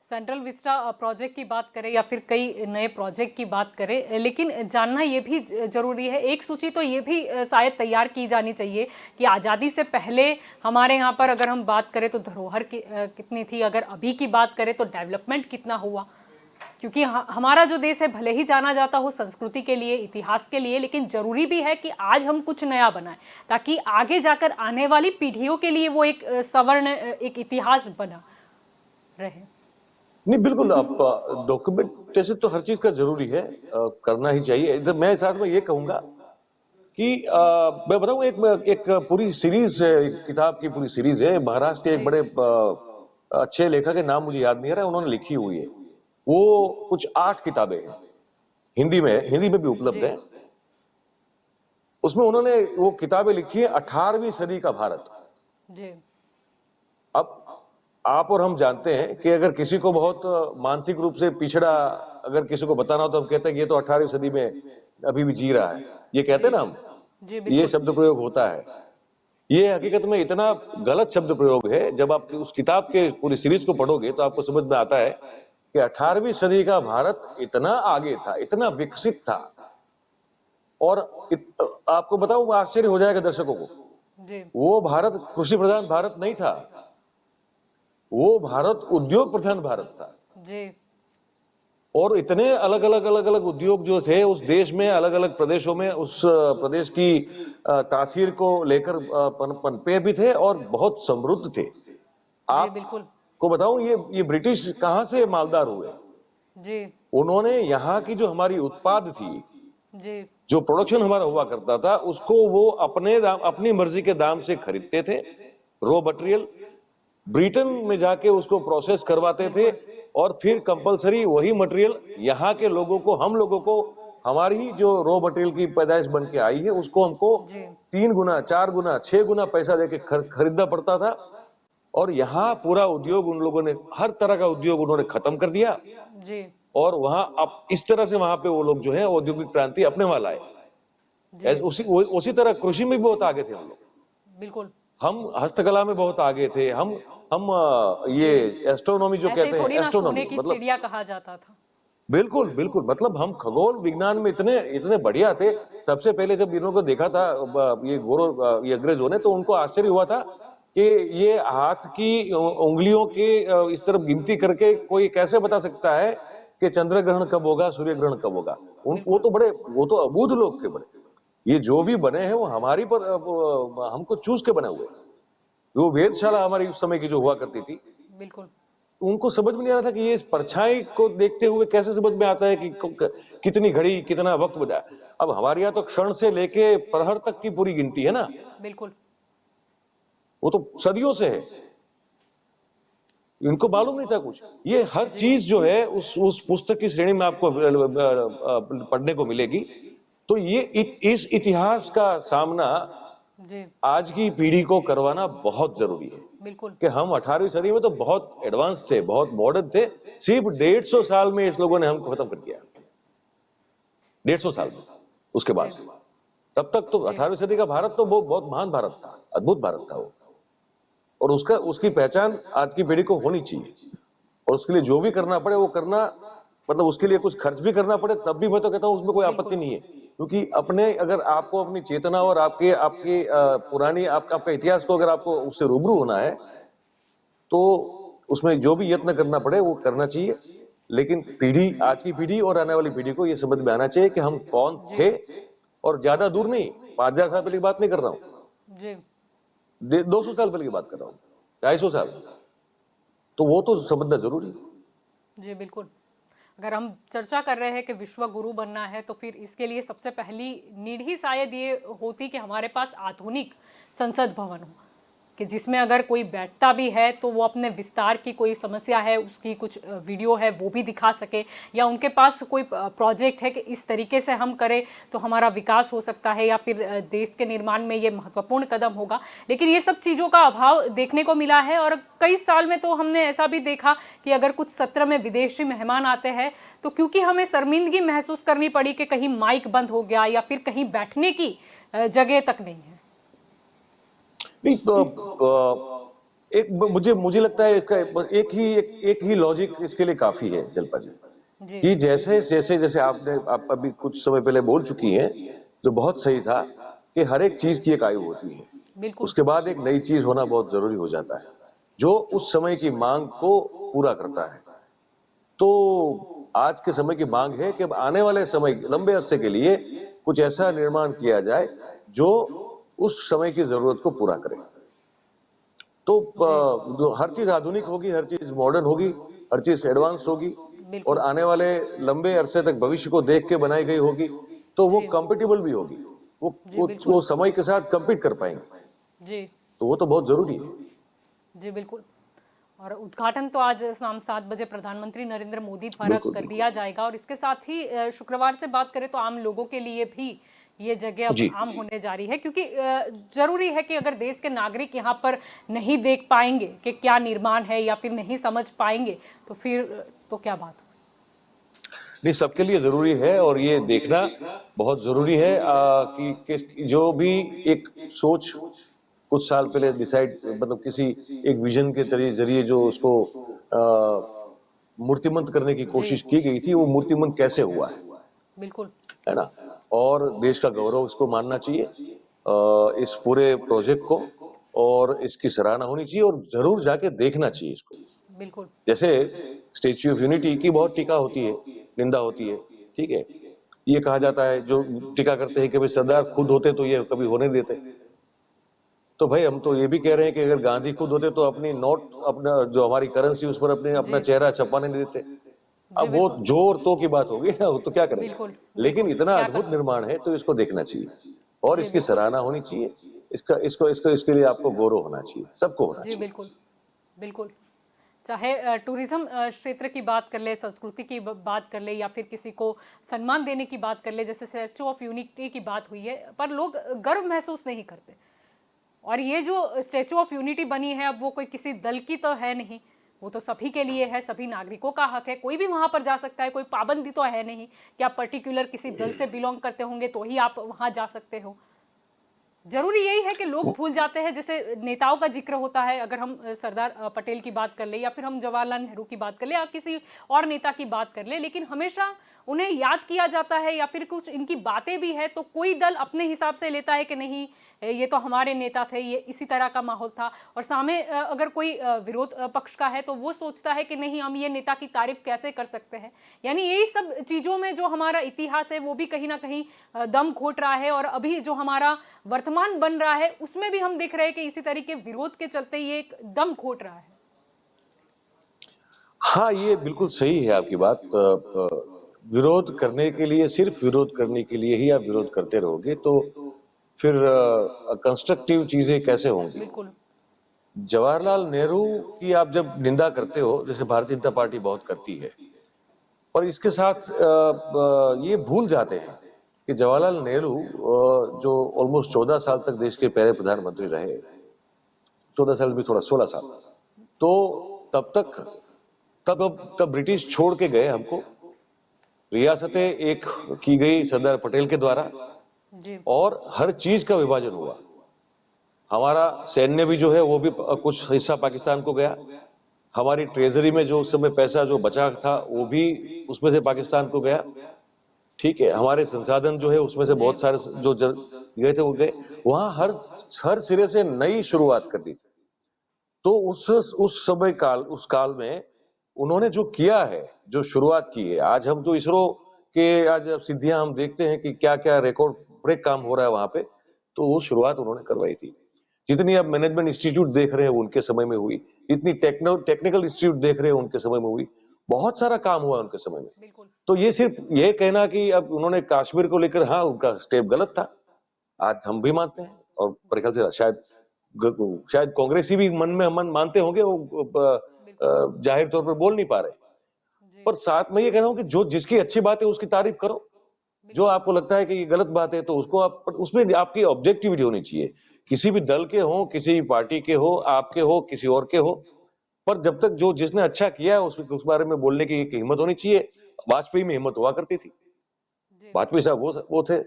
सेंट्रल विस्टा प्रोजेक्ट की बात करें या फिर कई नए प्रोजेक्ट की बात करें, लेकिन जानना ये भी जरूरी है, एक सूची तो ये भी शायद तैयार की जानी चाहिए कि आज़ादी से पहले हमारे यहाँ पर अगर हम बात करें तो धरोहर कितनी थी, अगर अभी की बात करें तो डेवलपमेंट कितना हुआ। क्योंकि हमारा जो देश है भले ही जाना जाता हो संस्कृति के लिए, इतिहास के लिए, लेकिन जरूरी भी है कि आज हम कुछ नया बनाएं ताकि आगे जाकर आने वाली पीढ़ियों के लिए वो एक सवर्ण एक इतिहास बना रहे। नहीं, बिल्कुल। आप डॉक्यूमेंटेशन तो हर चीज का जरूरी है, करना ही चाहिए। इधर मैं साथ में ये कहूंगा कि मैं बताऊं, एक पूरी सीरीज है, एक किताब की पूरी सीरीज है, महाराष्ट्र के एक जी बड़े अच्छे लेखक के नाम मुझे याद नहीं आ रहा है, उन्होंने लिखी हुई है। वो कुछ 8 किताबें हैं, हिंदी में भी उपलब्ध जी है। उसमें उन्होंने वो किताबें लिखी है 18वीं सदी का भारत। जी अब आप और हम जानते हैं कि अगर किसी को बहुत मानसिक रूप से पिछड़ा, अगर किसी को बताना हो तो हम कहते हैं कि ये तो 18वीं सदी में अभी भी जी रहा है, ये कहते हैं जी ना हम। जी ये बिल्कुल। शब्द प्रयोग होता है। ये हकीकत में इतना गलत शब्द प्रयोग है। जब आप उस किताब के पूरी सीरीज को पढ़ोगे तो आपको समझ में आता है कि 18वीं सदी का भारत इतना आगे था, इतना विकसित था। और आपको बताऊं, आश्चर्य हो जाएगा दर्शकों को, जी वो भारत कृषि प्रधान भारत नहीं था, वो भारत उद्योग प्रधान भारत था। जी और इतने अलग अलग उद्योग जो थे उस देश में, अलग अलग प्रदेशों में, उस प्रदेश की तासीर को लेकर पनपे भी थे और बहुत समृद्ध थे। जी बिल्कुल। आपको बताऊं, ये ब्रिटिश कहां से मालदार हुए। जी उन्होंने यहाँ की जो हमारी उत्पाद थी, जी जो प्रोडक्शन हमारा हुआ करता था, उसको वो अपनी मर्जी के दाम से खरीदते थे, रॉ मटेरियल। ब्रिटेन में जाके उसको प्रोसेस करवाते थे, बिल्कुल। और फिर कंपलसरी वही मटेरियल यहाँ के लोगों को, हम लोगों को, हमारी ही जो रॉ मटेरियल की पैदाइश बन के आई है उसको हमको जी 3 गुना, 4 गुना, 6 गुना पैसा देके खरीदना पड़ता था। और यहाँ पूरा उद्योग उन लोगों ने, हर तरह का उद्योग उन्होंने खत्म कर दिया। जी और वहां अब इस तरह से वहां पे वो लोग जो है औद्योगिक क्रांति अपने वाला है। जी उसी तरह कृषि में भी बहुत आगे थे हम लोग। बिल्कुल। हम हस्तकला में बहुत आगे थे। हम ये जी एस्ट्रोनॉमी जो ऐसे कहते हैं, थोड़ी ना सोने एस्ट्रोनॉमी की मतलब, चिड़िया कहा जाता था। बिल्कुल बिल्कुल, मतलब हम खगोल विज्ञान में इतने इतने बढ़िया थे। सबसे पहले जब इन्हों को देखा था ये अंग्रेजों ने, तो उनको आश्चर्य हुआ था कि ये हाथ की उंगलियों के इस तरफ गिनती करके कोई कैसे बता सकता है कि चंद्र ग्रहण कब होगा, सूर्य ग्रहण कब होगा। बिल्कुल। वो तो अबूझ लोग थे बड़े। ये जो भी बने हैं वो हमारी पर हमको चूज के बने हुए हैं। वो वेधशाला हमारी उस समय की जो हुआ करती थी, बिल्कुल। उनको समझ में नहीं आ रहा था कि ये इस परछाई को देखते हुए कैसे समझ में आता है कि कितनी घड़ी, कितना वक्त बचा। अब हमारे यहाँ तो क्षण से लेके प्रहर तक की पूरी गिनती है ना, बिल्कुल। वो तो सदियों से है। इनको मालूम नहीं था कुछ। ये हर जी चीज जो है उस पुस्तक की श्रेणी में आपको पढ़ने को मिलेगी। तो ये इस इतिहास का सामना जी आज की पीढ़ी को करवाना बहुत जरूरी है। बिल्कुल। कि हम 18वीं सदी में तो बहुत एडवांस थे, बहुत मॉडर्न थे। सिर्फ 150 साल में इस लोगों ने हमको खत्म कर दिया। 150 साल में। उसके जी बाद तब तक तो जी 18वीं सदी का भारत तो वो बहुत महान भारत था, अद्भुत भारत था वो। और उसकी पहचान आज की पीढ़ी को होनी चाहिए। और उसके लिए जो भी करना पड़े वो करना मतलब उसके लिए कुछ खर्च भी करना पड़े तब भी मैं तो कहता हूँ उसमें कोई आपत्ति नहीं है, क्योंकि अपने अगर आपको अपनी चेतना और आपके आपके पुरानी आपका इतिहास को अगर आपको उससे रूबरू होना है तो उसमें जो भी यत्न करना पड़े वो करना चाहिए। लेकिन पीढ़ी, आज की पीढ़ी और आने वाली पीढ़ी को ये समझ में आना चाहिए कि हम कौन जी थे, और ज्यादा दूर नहीं, 5,000 साल पहले की बात नहीं कर रहा हूँ, जी 200 साल पहले की बात कर रहा हूँ, 250 साल। तो वो तो समझना जरूरी है। जी बिल्कुल। अगर हम चर्चा कर रहे हैं कि विश्व गुरु बनना है तो फिर इसके लिए सबसे पहली नीड ही शायद ये होती कि हमारे पास आधुनिक संसद भवन हो, कि जिसमें अगर कोई बैठता भी है तो वो अपने विस्तार की कोई समस्या है उसकी कुछ वीडियो है वो भी दिखा सके, या उनके पास कोई प्रोजेक्ट है कि इस तरीके से हम करें तो हमारा विकास हो सकता है या फिर देश के निर्माण में ये महत्वपूर्ण कदम होगा। लेकिन ये सब चीज़ों का अभाव देखने को मिला है, और कई साल में तो हमने ऐसा भी देखा कि अगर कुछ सत्र में विदेशी मेहमान आते हैं तो क्योंकि हमें शर्मिंदगी महसूस करनी पड़ी कि कहीं माइक बंद हो गया या फिर कहीं बैठने की जगह तक नहीं है। नहीं एक मुझे मुझे लगता है इसका एक ही लॉजिक इसके लिए काफी है जल्पा जी, जी कि जैसे जैसे जैसे आप अभी कुछ समय पहले बोल चुकी हैं, जो बहुत सही था, कि हर एक चीज की एक आयु होती है, बिल्कुल उसके बाद एक नई चीज होना बहुत जरूरी हो जाता है जो उस समय की मांग को पूरा करता है। तो आज के समय की मांग है कि अब आने वाले समय, लंबे अरसे के लिए कुछ ऐसा निर्माण किया जाए जो उस समय की जरूरत को पूरा करे। तो जी जो हर चीज आधुनिक होगी, हर चीज मॉडर्न होगी, हर चीज एडवांस होगी, और बिल्कुल आने वाले लंबे अरसे तक भविष्य को देख के बनाई गई होगी, तो वो जी कंपेटिबल भी होगी, वो जी वो, बिल्कुल वो समय के साथ compete कर पाएंगे। जी तो वो तो बहुत जरूरी है। जी बिल्कुल। और उद्घाटन तो आज शाम 7 बजे प्रधानमंत्री नरेंद्र मोदी द्वारा बिल्कुल कर बिल्कुल। दिया जाएगा, और इसके साथ ही शुक्रवार से बात करें तो आम लोगों के लिए भी ये जगह अब जी आम होने जा रही है, क्योंकि जरूरी है कि अगर देश के नागरिक यहाँ पर नहीं देख पाएंगे कि क्या निर्माण है या फिर नहीं समझ पाएंगे तो फिर तो क्या बात हो। नहीं, सबके लिए जरूरी है, और ये देखना बहुत जरूरी है कि जो भी एक सोच कुछ साल पहले डिसाइड, मतलब किसी एक विजन के जरिए जो उसको मूर्तिमंत करने की जी कोशिश की गई थी, वो मूर्तिमंत कैसे हुआ बिल्कुल है ना। और देश का गौरव इसको मानना चाहिए, इस पूरे प्रोजेक्ट को, और इसकी सराहना होनी चाहिए, और जरूर जाके देखना चाहिए इसको। बिल्कुल जैसे स्टेच्यू ऑफ यूनिटी की बहुत टीका होती है, निंदा होती है, ठीक है, ये कहा जाता है, जो टीका करते हैं कि भाई सरदार खुद होते तो ये कभी होने देते। तो भाई हम तो ये भी कह रहे हैं कि अगर गांधी खुद होते तो अपनी नोट, अपना जो हमारी करेंसी उस पर अपना जी चेहरा छपवाने नहीं देते। जी अब वो बिल्कुल जोर तो की बात होगी ना, वो तो क्या करेंगे। बिल्कुल लेकिन बिल्कुल इतना क्या कर अद्भुत सकते निर्माण हैं। है तो इसको देखना चाहिए, और जी इसकी बिल्कुल सराहना होनी चाहिए। इसके लिए आपको गौरव होना चाहिए, सबको होना जी चाहिए। बिल्कुल बिल्कुल। चाहे टूरिज्म क्षेत्र की बात कर ले, संस्कृति की बात कर ले, या फिर किसी को सम्मान देने की बात कर ले, जैसे स्टैचू ऑफ यूनिटी की बात हुई है, पर लोग गर्व महसूस नहीं करते। और ये जो स्टैचू ऑफ यूनिटी बनी है अब वो कोई किसी दल की तो है नहीं, वो तो सभी के लिए है, सभी नागरिकों का हक है, कोई भी वहां पर जा सकता है, कोई पाबंदी तो है नहीं कि आप पर्टिकुलर किसी दल से बिलोंग करते होंगे तो ही आप वहां जा सकते हो। जरूरी यही है कि लोग भूल जाते हैं, जैसे नेताओं का जिक्र होता है, अगर हम सरदार पटेल की बात कर ले, या फिर हम जवाहरलाल नेहरू की बात कर ले, या किसी और नेता की बात कर ले, लेकिन हमेशा उन्हें याद किया जाता है, या फिर कुछ इनकी बातें भी है तो कोई दल अपने हिसाब से लेता है कि नहीं ये तो हमारे नेता थे, ये इसी तरह का माहौल था, और सामने अगर कोई विरोध पक्ष का है तो वो सोचता है कि नहीं हम ये नेता की तारीफ कैसे कर सकते हैं। यानी यही सब चीज़ों में जो हमारा इतिहास है वो भी कहीं ना कहीं दम घोट रहा है, और अभी जो हमारा वर्तमान बन रहा है उसमें भी हम देख रहे हैं कि इसी तरीके विरोध के चलते ये एक दम घोट रहा है। हाँ, ये बिल्कुल सही है आपकी बात। विरोध करने के लिए, सिर्फ विरोध करने के लिए ही आप विरोध करते रहोगे तो फिर कंस्ट्रक्टिव चीजें कैसे होंगी। बिल्कुल जवाहरलाल नेहरू की आप जब निंदा करते हो, जैसे भारतीय जनता पार्टी बहुत करती है, और इसके साथ ये भूल जाते हैं कि जवाहरलाल नेहरू जो ऑलमोस्ट 14 साल तक देश के पहले प्रधानमंत्री रहे, 14 साल भी थोड़ा, 16 साल, तो तब तक, तब ब्रिटिश छोड़ के गए हमको, रियासतें एक की गई सरदार पटेल के द्वारा, जी और हर चीज का विभाजन हुआ। हमारा सैन्य भी जो है वो भी कुछ हिस्सा पाकिस्तान को गया, हमारी ट्रेजरी में जो उस समय पैसा जो बचा था वो भी उसमें से पाकिस्तान को गया। ठीक है, हमारे संसाधन जो है उसमें से जी बहुत सारे जो गए थे वो गए। वहां हर हर सिरे से नई शुरुआत करनी थी। तो उस समय काल उस काल में उन्होंने जो किया है, जो शुरुआत की है, आज हम जो इसरो के आज सिद्धियां हम देखते हैं कि क्या क्या रिकॉर्ड ब्रेक काम हो रहा है वहां पे, तो वो शुरुआत उन्होंने करवाई थी। जितनी आप मैनेजमेंट इंस्टीट्यूट देख रहे हैं उनके समय में हुई, इतनी टेक्निकल इंस्टीट्यूट देख रहे हैं उनके समय में हुई, बहुत सारा काम हुआ उनके समय में। बिल्कुल। तो ये सिर्फ ये कहना कि अब उन्होंने कश्मीर को लेकर, हाँ उनका स्टेप गलत था, आज हम भी मानते हैं, और मेरे ख्याल से शायद कांग्रेसी भी मन में मन मानते होंगे, वो जाहिर तौर पर बोल नहीं पा रहे। जी पर साथ में ये कह रहा हूं कि जो जिसकी अच्छी बात है उसकी तारीफ करो, जो आपको लगता है कि ये गलत बात है तो उसको आप, उसमें आपकी ऑब्जेक्टिविटी होनी चाहिए। किसी भी दल के हो, किसी भी पार्टी के हो, आपके हो, किसी और के हो, पर जब तक जो जिसने अच्छा किया है उस बारे में बोलने की एक हिम्मत होनी चाहिए। वाजपेयी में हिम्मत हुआ करती थी। जी वाजपेयी साहब वो थे।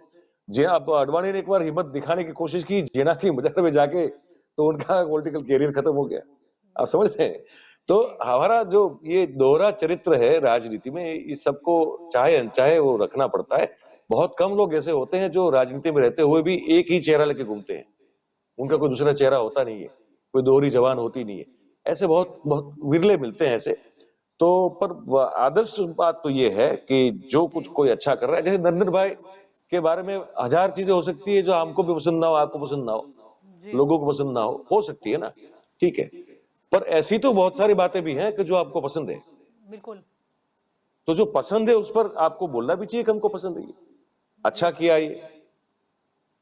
जी, अब अडवाणी ने एक बार हिम्मत दिखाने की कोशिश की जेना की मजार में जाके, तो उनका पॉलिटिकल कैरियर खत्म हो गया। आप समझ रहे हैं? तो जी हमारा जो ये दोहरा चरित्र है राजनीति में, इस सबको चाहे अनचाहे वो रखना पड़ता है। बहुत कम लोग ऐसे होते हैं जो राजनीति में रहते हुए भी एक ही चेहरा लेके घूमते हैं। उनका जी कोई दूसरा चेहरा होता नहीं है, कोई दोहरी जबान होती नहीं है। ऐसे जी बहुत बहुत विरले मिलते हैं ऐसे। तो पर आदर्श बात तो ये है कि जो कुछ जी कोई अच्छा कर रहा है, जैसे नरेंद्र भाई के बारे में हजार चीजें हो सकती है जो हमको भी पसंद ना हो, आपको पसंद ना हो, जी लोगों को पसंद ना हो सकती है ना। ठीक है, पर ऐसी तो बहुत सारी बातें भी हैं कि जो आपको पसंद है। बिल्कुल। तो जो पसंद है उस पर आपको बोलना भी चाहिए कि हमको पसंद है ये, अच्छा जी किया ये।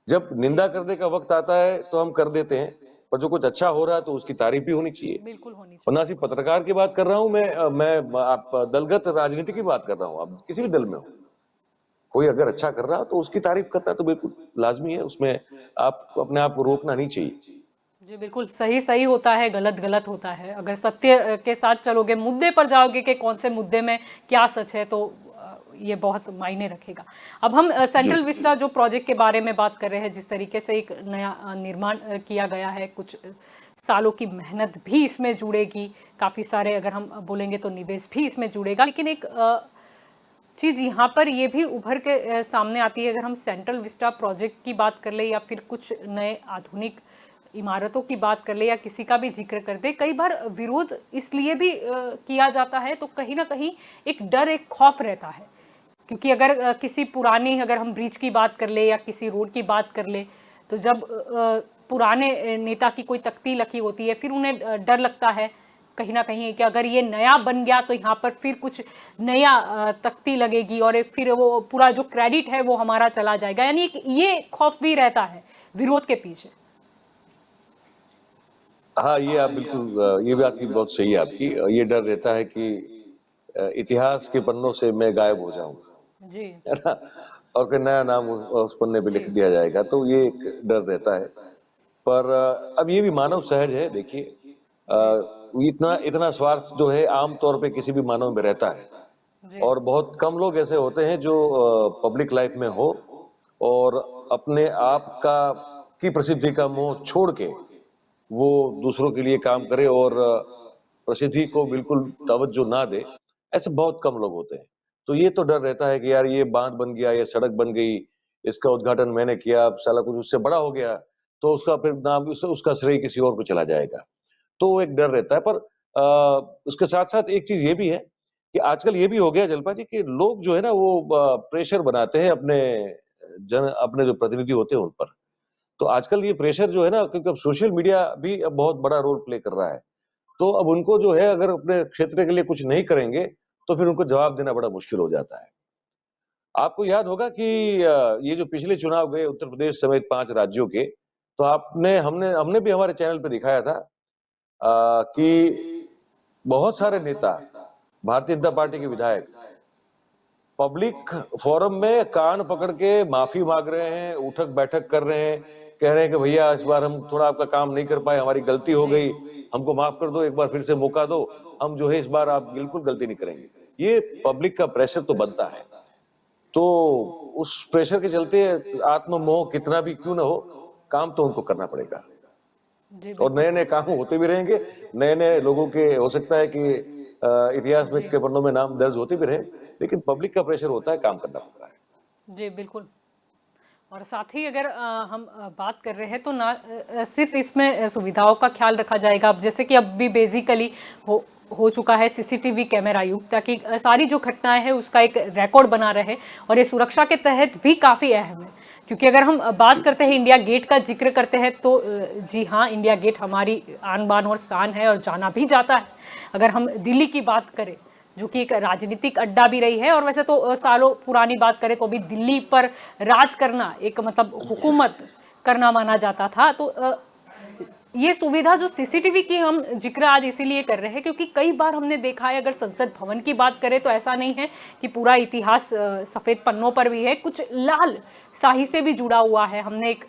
जब जी निंदा करने का वक्त आता है तो हम कर देते हैं, पर जो कुछ अच्छा हो रहा है तो उसकी तारीफ भी होनी चाहिए। बिल्कुल होनी और ना चाहिए। सिर्फ पत्रकार की बात कर रहा हूं मैं, आप दलगत राजनीति की बात कर रहा हूं। आप किसी भी दल बिल्कुल। में हो, कोई अगर अच्छा कर रहा है तो उसकी तारीफ करना तो बिल्कुल लाजमी है। उसमें आप अपने आप को रोकना नहीं चाहिए। जी बिल्कुल, सही सही होता है, गलत गलत होता है। अगर सत्य के साथ चलोगे, मुद्दे पर जाओगे कि कौन से मुद्दे में क्या सच है, तो ये बहुत मायने रखेगा। अब हम जी, सेंट्रल विस्टा जो प्रोजेक्ट के बारे में बात कर रहे हैं, जिस तरीके से एक नया निर्माण किया गया है, कुछ सालों की मेहनत भी इसमें जुड़ेगी, काफ़ी सारे अगर हम बोलेंगे तो निवेश भी इसमें जुड़ेगा। लेकिन एक चीज़ यहाँ पर ये भी उभर के सामने आती है, अगर हम सेंट्रल विस्टा प्रोजेक्ट की बात कर ले या फिर कुछ नए आधुनिक इमारतों की बात कर ले या किसी का भी जिक्र कर दे, कई बार विरोध इसलिए भी किया जाता है, तो कहीं ना कहीं एक डर, एक खौफ रहता है। क्योंकि अगर किसी पुरानी, अगर हम ब्रिज की बात कर ले या किसी रोड की बात कर ले, तो जब पुराने नेता की कोई तख्ती लगी होती है, फिर उन्हें डर लगता है कहीं ना कहीं कि अगर ये नया बन गया तो यहाँ पर फिर कुछ नया तख्ती लगेगी और एक फिर वो पूरा जो क्रेडिट है वो हमारा चला जाएगा। यानी ये खौफ भी रहता है विरोध के पीछे। हाँ, ये आप बिल्कुल, ये बात की बहुत सही है आपकी। ये डर रहता है कि इतिहास के पन्नों से मैं गायब हो जाऊंगा, जी है ना, और फिर नया नाम उस पन्ने पे जी लिख दिया जाएगा। तो ये एक डर रहता है। पर अब ये भी मानव सहज है। देखिए, जी इतना इतना स्वार्थ जो है आम तौर पे किसी भी मानव में रहता है। जी और बहुत कम लोग ऐसे होते हैं जो पब्लिक लाइफ में हो और अपने आप का की प्रसिद्धि का मोह छोड़ के वो दूसरों के लिए काम करे और प्रसिद्धि को बिल्कुल तवज्जो ना दे। ऐसे बहुत कम लोग होते हैं। तो ये तो डर रहता है कि यार ये बांध बन गया, ये सड़क बन गई, इसका उद्घाटन मैंने किया, अब साला कुछ उससे बड़ा हो गया, तो उसका फिर नाम उसका श्रेय किसी और को चला जाएगा। तो वो एक डर रहता है। पर उसके साथ-साथ एक चीज़ ये भी है कि आजकल ये भी हो गया जलपा जी कि लोग जो है ना वो प्रेशर बनाते हैं अपने जो प्रतिनिधि होते हैं उन पर। तो आजकल ये प्रेशर जो है ना, क्योंकि अब सोशल मीडिया भी अब बहुत बड़ा रोल प्ले कर रहा है। तो अब उनको जो है अगर अपने क्षेत्र के लिए कुछ नहीं करेंगे, तो फिर उनको जवाब देना बड़ा मुश्किल हो जाता है। आपको याद होगा कि ये जो पिछले चुनाव गए उत्तर प्रदेश समेत 5 राज्यों के, तो आपने हमने हमने भी हमारे चैनल पे दिखाया था कि बहुत सारे नेता, भारतीय जनता पार्टी के विधायक पब्लिक फोरम में कान पकड़ के माफी मांग रहे हैं, उठक बैठक कर रहे हैं, कह रहे हैं कि भैया इस बार हम थोड़ा आपका काम नहीं कर पाए, हमारी गलती हो जी गई, हमको माफ कर दो, एक बार फिर से मौका दो, हम जो है इस बार आप बिल्कुल गलती नहीं करेंगे। ये पब्लिक का प्रेशर तो बनता है। तो उस प्रेशर के चलते आत्ममोह कितना भी क्यों ना हो, काम तो उनको करना पड़ेगा। जी और बिल्कुल। नए नए काम होते भी रहेंगे, नए नए लोगों के हो सकता है कि इतिहास में जी के पन्नों में नाम दर्ज होते भी रहे, लेकिन पब्लिक का प्रेशर होता है, काम करना पड़ता है। जी बिल्कुल। और साथ ही अगर हम बात कर रहे हैं तो ना सिर्फ इसमें सुविधाओं का ख्याल रखा जाएगा। अब जैसे कि अब भी बेसिकली हो चुका है सीसीटीवी कैमरा युग, ताकि सारी जो घटनाएं हैं उसका एक रिकॉर्ड बना रहे, और ये सुरक्षा के तहत भी काफ़ी अहम है। क्योंकि अगर हम बात करते हैं इंडिया गेट का जिक्र करते हैं तो जी हाँ, इंडिया गेट हमारी आन बान और शान है और जाना भी जाता है। अगर हम दिल्ली की बात करें जो कि एक राजनीतिक अड्डा भी रही है, और वैसे तो सालों पुरानी बात करें तो अभी दिल्ली पर राज करना एक मतलब हुकूमत करना माना जाता था। तो ये सुविधा जो सीसीटीवी की हम जिक्र आज इसीलिए कर रहे हैं क्योंकि कई बार हमने देखा है, अगर संसद भवन की बात करें तो ऐसा नहीं है कि पूरा इतिहास सफेद पन्नों पर भी है, कुछ लाल शाही से भी जुड़ा हुआ है। हमने एक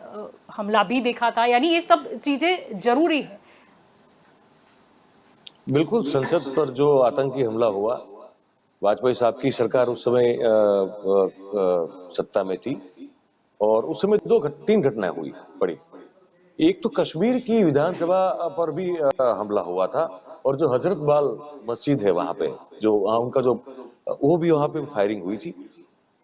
हमला भी देखा था, यानी ये सब चीजें जरूरी है। बिल्कुल, संसद पर जो आतंकी हमला हुआ, वाजपेयी साहब की सरकार उस समय सत्ता में थी, और उस समय तीन घटनाएं हुई बड़ी। एक तो कश्मीर की विधानसभा पर भी हमला हुआ था, और जो हजरत बाल मस्जिद है वहां पे, जो वहाँ उनका जो वो भी वहां पे फायरिंग हुई थी।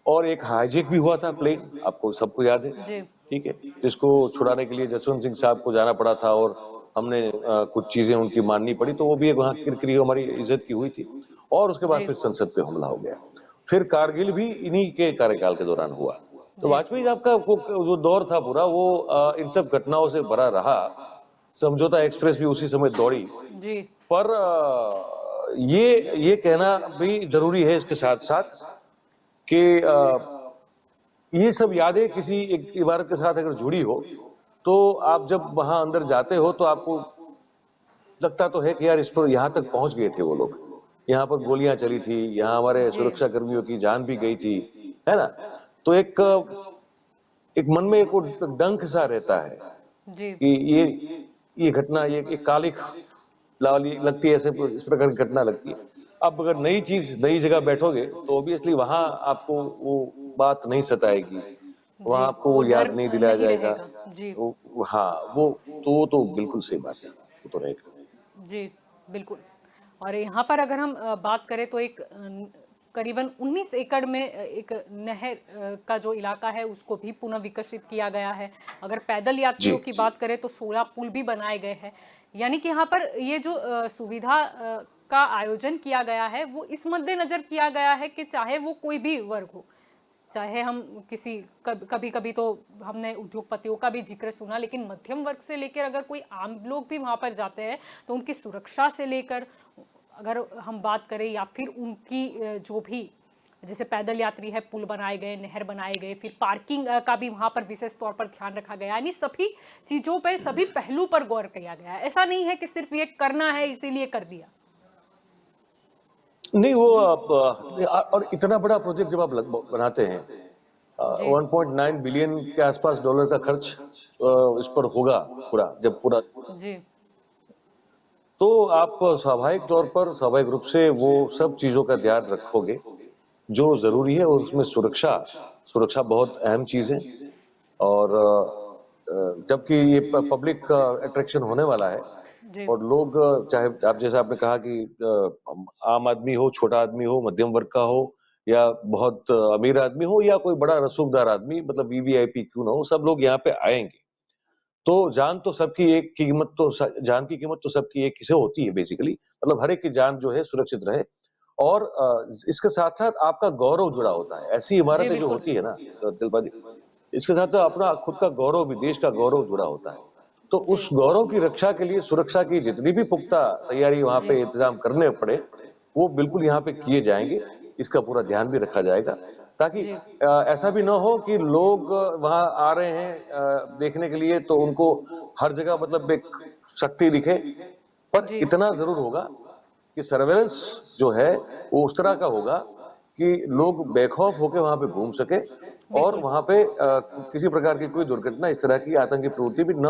और एक हाईजैक भी हुआ था प्लेन, आपको सबको याद है, जी ठीक है, जिसको छुड़ाने के लिए जसवंत सिंह साहब को जाना पड़ा था, और हमने कुछ चीजें उनकी माननी पड़ी, तो वो भी एक वहां किरकिरी हमारी इज्जत की हुई थी। और उसके बाद जी फिर संसद पे हमला हो गया। फिर कारगिल भी इन्हीं के कार्यकाल के दौरान हुआ। तो जी वाजपेयी साहब का जो दौर था पूरा, वो इन सब घटनाओं से भरा रहा। समझौता एक्सप्रेस भी उसी समय दौड़ी। जी पर ये कहना भी जरूरी है इसके साथ साथ कि ये सब यादें किसी एक इबारत के साथ अगर जुड़ी हो, तो आप जब वहां अंदर जाते हो तो आपको लगता तो है कि यार इस पर यहाँ तक पहुंच गए थे वो लोग, यहाँ पर गोलियां चली थी, यहाँ हमारे जी सुरक्षा कर्मियों की जान भी गई थी, है ना। तो एक एक मन में एक वो डंक सा रहता है जी कि ये घटना, ये कालिक लाली लगती है, ऐसे इस प्रकार की घटना लगती है। अब अगर नई चीज नई जगह बैठोगे तो ऑब्वियसली वहां आपको वो बात नहीं सताएगी, वहां जी, आपको वो वो डर याद नहीं दिलाया नहीं जाएगा। रहेगा। जी हाँ, वो तो बिल्कुल सही बात है, वो तो रहेगा। जी बिल्कुल। और यहाँ पर अगर हम बात करें तो एक करीबन 19 एकड़ में एक नहर का जो इलाका है उसको भी पुनः विकसित किया गया है। अगर पैदल जी। यात्रियों की बात करें तो 16 पुल भी बनाए गए हैं। यानी कि यहाँ पर ये जो सुविधा का आयोजन किया गया है वो इस मद्देनजर किया गया है कि चाहे वो कोई भी वर्ग हो, चाहे हम किसी कभी कभी तो हमने उद्योगपतियों का भी जिक्र सुना, लेकिन मध्यम वर्ग से लेकर अगर कोई आम लोग भी वहां पर जाते हैं तो उनकी सुरक्षा से लेकर अगर हम बात करें, या फिर उनकी जो भी जैसे पैदल यात्री है, पुल बनाए गए, नहर बनाए गए, फिर पार्किंग का भी वहां पर विशेष तौर पर ध्यान रखा गया। यानी सभी चीजों पर, सभी पहलू पर गौर किया गया है। ऐसा नहीं है कि सिर्फ ये करना है इसीलिए कर दिया। नहीं, वो और इतना बड़ा प्रोजेक्ट जब आप बनाते हैं, जी 1.9 बिलियन के आसपास डॉलर का खर्च इस पर होगा पूरा, जब पूरा, जी तो आप स्वाभाविक तौर पर स्वाभाविक रूप से वो सब चीजों का ध्यान रखोगे जो जरूरी है, और उसमें सुरक्षा सुरक्षा बहुत अहम चीज है। और जबकि ये पब्लिक अट्रैक्शन होने वाला है, जी और लोग चाहे आप जैसे आपने कहा कि आम आदमी हो, छोटा आदमी हो, मध्यम वर्ग का हो, या बहुत अमीर आदमी हो, या कोई बड़ा रसूखदार आदमी, मतलब वीवीआईपी क्यों ना हो, सब लोग यहाँ पे आएंगे। तो जान तो सबकी एक कीमत तो जान की कीमत तो सबकी एक से होती है बेसिकली, मतलब हर एक की जान जो है सुरक्षित रहे। और इसके साथ साथ आपका गौरव जुड़ा होता है, ऐसी जी इमारतें जो बिल्कुल। होती है ना दिलपा जी, इसके साथ साथ अपना खुद का गौरव भी, देश का गौरव जुड़ा होता है। तो जी उस गौरव की रक्षा के लिए सुरक्षा की जितनी भी पुख्ता तैयारी वहां जी पे इंतजाम करने पड़े, वो बिल्कुल यहाँ पे किए जाएंगे। इसका पूरा ध्यान भी रखा जाएगा, ताकि जी ऐसा भी ना हो कि लोग वहां आ रहे हैं देखने के लिए, तो उनको हर जगह मतलब एक शक्ति दिखे। पर जी इतना जरूर होगा कि सर्वेलेंस जो है वो उस तरह का होगा कि लोग बेखौफ होकर वहां पे घूम सके, और बिल्कुल। वहां पे किसी प्रकार की कोई दुर्घटना, इस तरह की आतंकी प्रवृत्ति भी न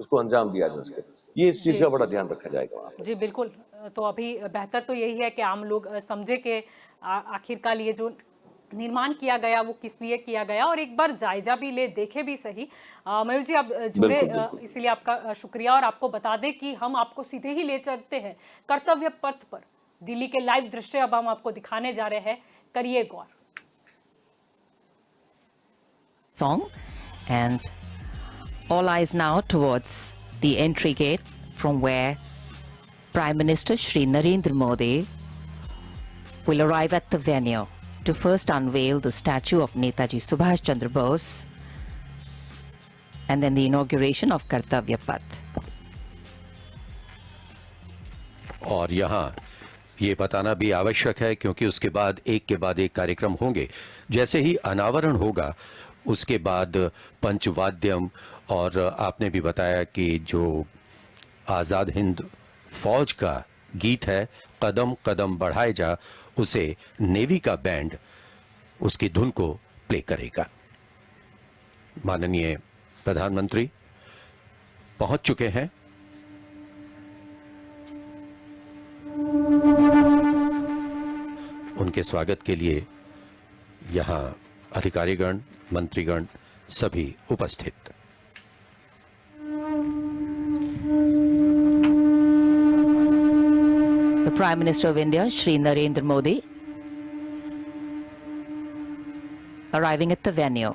उसको अंजाम दिया जा सके। ये इस चीज जी का बड़ा ध्यान रखा जाएगा वहां पे। जी बिल्कुल। तो अभी बेहतर तो यही है कि आम लोग समझे कि आखिरकार ये जो निर्माण किया गया वो किस लिए किया गया, और एक बार जायजा भी ले देखे भी सही। मयूर जी आप जुड़े, इसीलिए आपका शुक्रिया। और आपको बता दें कि हम आपको सीधे ही ले चलते हैं कर्तव्य पथ पर। दिल्ली के लाइव दृश्य अब हम आपको दिखाने जा रहे हैं, करिए गौर। Song, and all eyes now towards the entry gate from where Prime Minister Shri Narendra Modi will arrive at the venue to first unveil the statue of Netaji Subhash Chandra Bose and then the inauguration of Kartavya Path. और यहाँ ये बताना भी आवश्यक है क्योंकि उसके बाद एक कार्यक्रम होंगे। जैसे ही अनावरण होगा उसके बाद पंचवाद्यम, और आपने भी बताया कि जो आज़ाद हिंद फौज का गीत है कदम कदम बढ़ाए जा, उसे नेवी का बैंड उसकी धुन को प्ले करेगा। माननीय प्रधानमंत्री पहुंच चुके हैं। उनके स्वागत के लिए यहां अधिकारीगण, मंत्रीगण सभी उपस्थित। The Prime Minister of India, Shri Narendra Modi, arriving at the venue,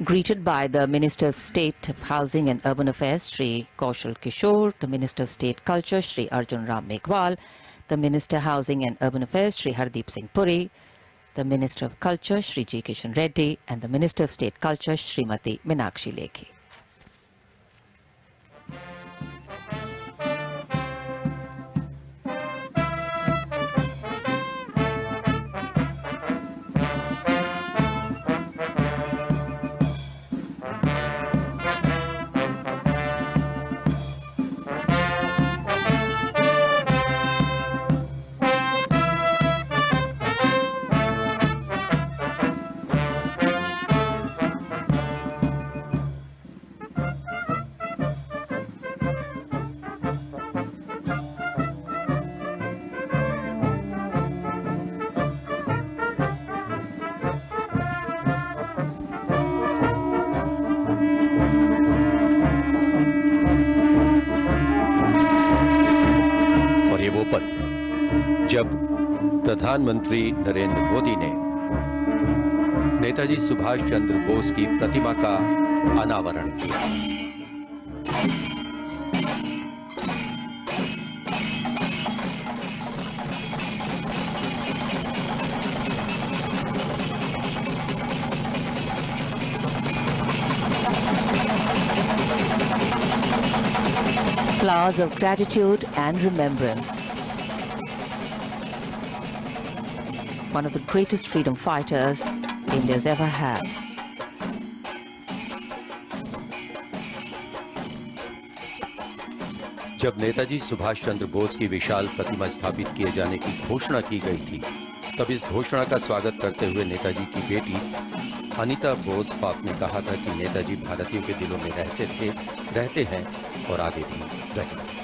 greeted by the Minister of State of Housing and Urban Affairs, Shri Kaushal Kishore, the Minister of State Culture, Shri Arjun Ram Meghwal, the Minister of Housing and Urban Affairs, Shri Hardeep Singh Puri, the Minister of Culture, Shri G. Kishan Reddy, and the Minister of State Culture, Srimati Meenakshi Lekhi. जब प्रधानमंत्री नरेंद्र मोदी ने नेताजी सुभाष चंद्र बोस की प्रतिमा का अनावरण किया। Flowers of gratitude and remembrance. One of the greatest freedom fighters India's ever had. जब नेताजी सुभाष चंद्र बोस की विशाल प्रतिमा स्थापित किए जाने की घोषणा की गई थी, तब इस घोषणा का स्वागत करते हुए नेताजी की बेटी अनीता बोस पाप ने कहा था कि नेताजी भारतीयों के दिलों में रहते हैं और आगे भी रहेंगे।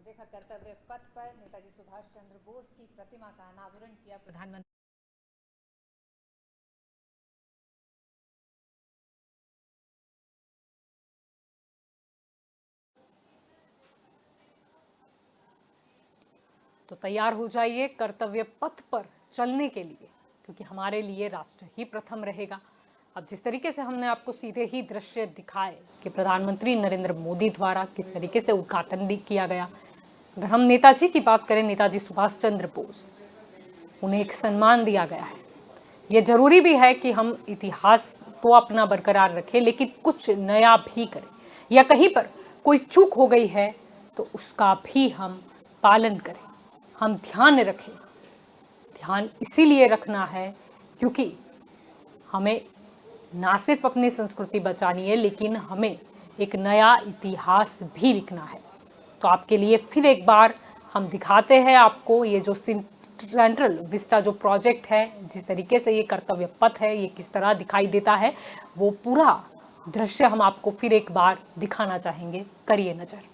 देखा कर्तव्य पथ पर नेताजी सुभाष चंद्र बोस की प्रतिमा का अनावरण किया प्रधानमंत्री। तो तैयार हो जाइए कर्तव्य पथ पर चलने के लिए, क्योंकि हमारे लिए राष्ट्र ही प्रथम रहेगा। अब जिस तरीके से हमने आपको सीधे ही दृश्य दिखाए कि प्रधानमंत्री नरेंद्र मोदी द्वारा किस तरीके से उद्घाटन किया गया। अगर हम नेताजी की बात करें, नेताजी सुभाष चंद्र बोस, उन्हें एक सम्मान दिया गया है। ये जरूरी भी है कि हम इतिहास को अपना बरकरार रखें, लेकिन कुछ नया भी करें, या कहीं पर कोई चूक हो गई है तो उसका भी हम पालन करें, हम ध्यान रखें। ध्यान इसीलिए रखना है क्योंकि हमें ना सिर्फ अपनी संस्कृति बचानी है, लेकिन हमें एक नया इतिहास भी लिखना है। तो आपके लिए फिर एक बार हम दिखाते हैं आपको ये जो सेंट्रल विस्टा जो प्रोजेक्ट है, जिस तरीके से ये कर्तव्य पथ है, ये किस तरह दिखाई देता है, वो पूरा दृश्य हम आपको फिर एक बार दिखाना चाहेंगे। करिए नजर।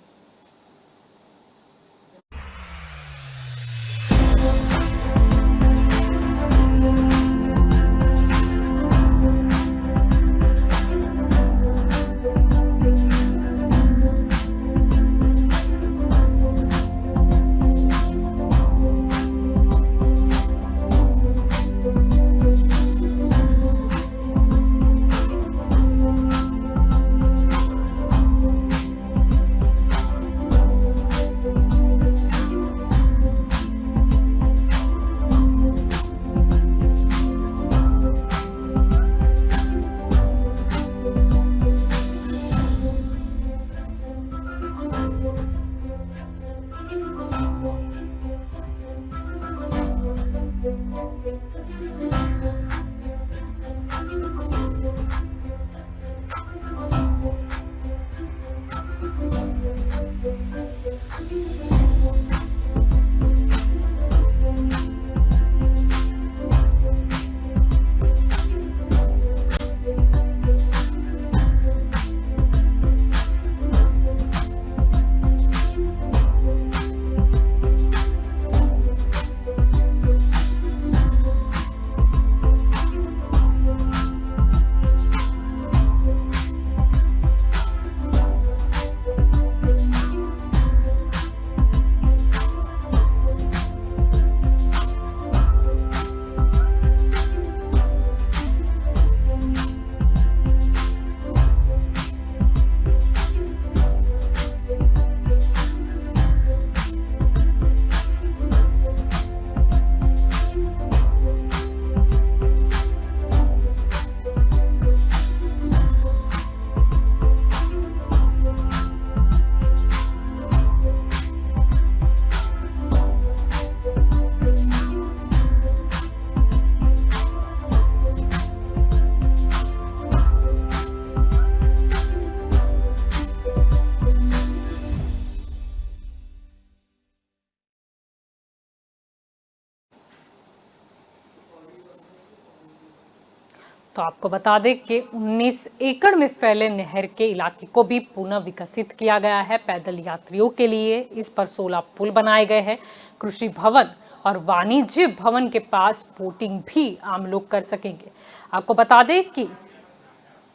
तो आपको बता दें कि 19 एकड़ में फैले नहर के इलाके को भी पुनः विकसित किया गया है। पैदल यात्रियों के लिए इस पर 16 पुल बनाए गए हैं। कृषि भवन और वाणिज्य भवन के पास बोटिंग भी आम लोग कर सकेंगे। आपको बता दें कि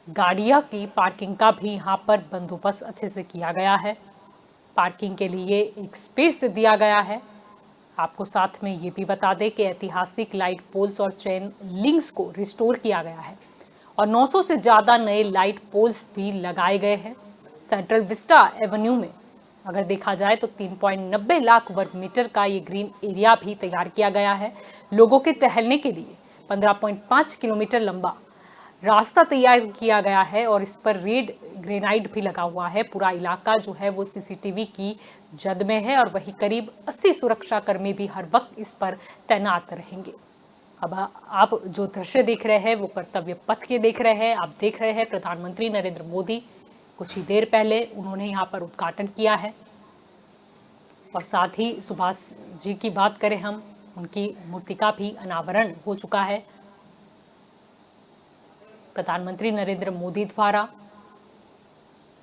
गाड़ियां की पार्किंग का भी यहाँ पर बंदोबस्त अच्छे से किया गया है। पार्किंग के लिए एक स्पेस दिया गया है। आपको साथ में ये भी बता दें कि ऐतिहासिक लाइट पोल्स और चेन लिंक्स को रिस्टोर किया गया है और 900 से ज़्यादा नए लाइट पोल्स भी लगाए गए हैं। सेंट्रल विस्टा एवेन्यू में अगर देखा जाए तो 3.90 लाख वर्ग मीटर का ये ग्रीन एरिया भी तैयार किया गया है। लोगों के टहलने के लिए 15.5 किलोमीटर लंबा रास्ता तैयार किया गया है और इस पर रेड ग्रेनाइट भी लगा हुआ है। पूरा इलाका जो है वो सीसीटीवी की जद में है और वही करीब 80 सुरक्षा कर्मी भी हर वक्त इस पर तैनात रहेंगे। अब आप जो दृश्य देख रहे हैं वो कर्तव्य पथ के देख रहे हैं। आप देख रहे हैं प्रधानमंत्री नरेंद्र मोदी कुछ ही देर पहले उन्होंने यहाँ पर उद्घाटन किया है और साथ ही सुभाष जी की बात करें हम, उनकी मूर्ति का भी अनावरण हो चुका है। प्रधानमंत्री नरेंद्र मोदी द्वारा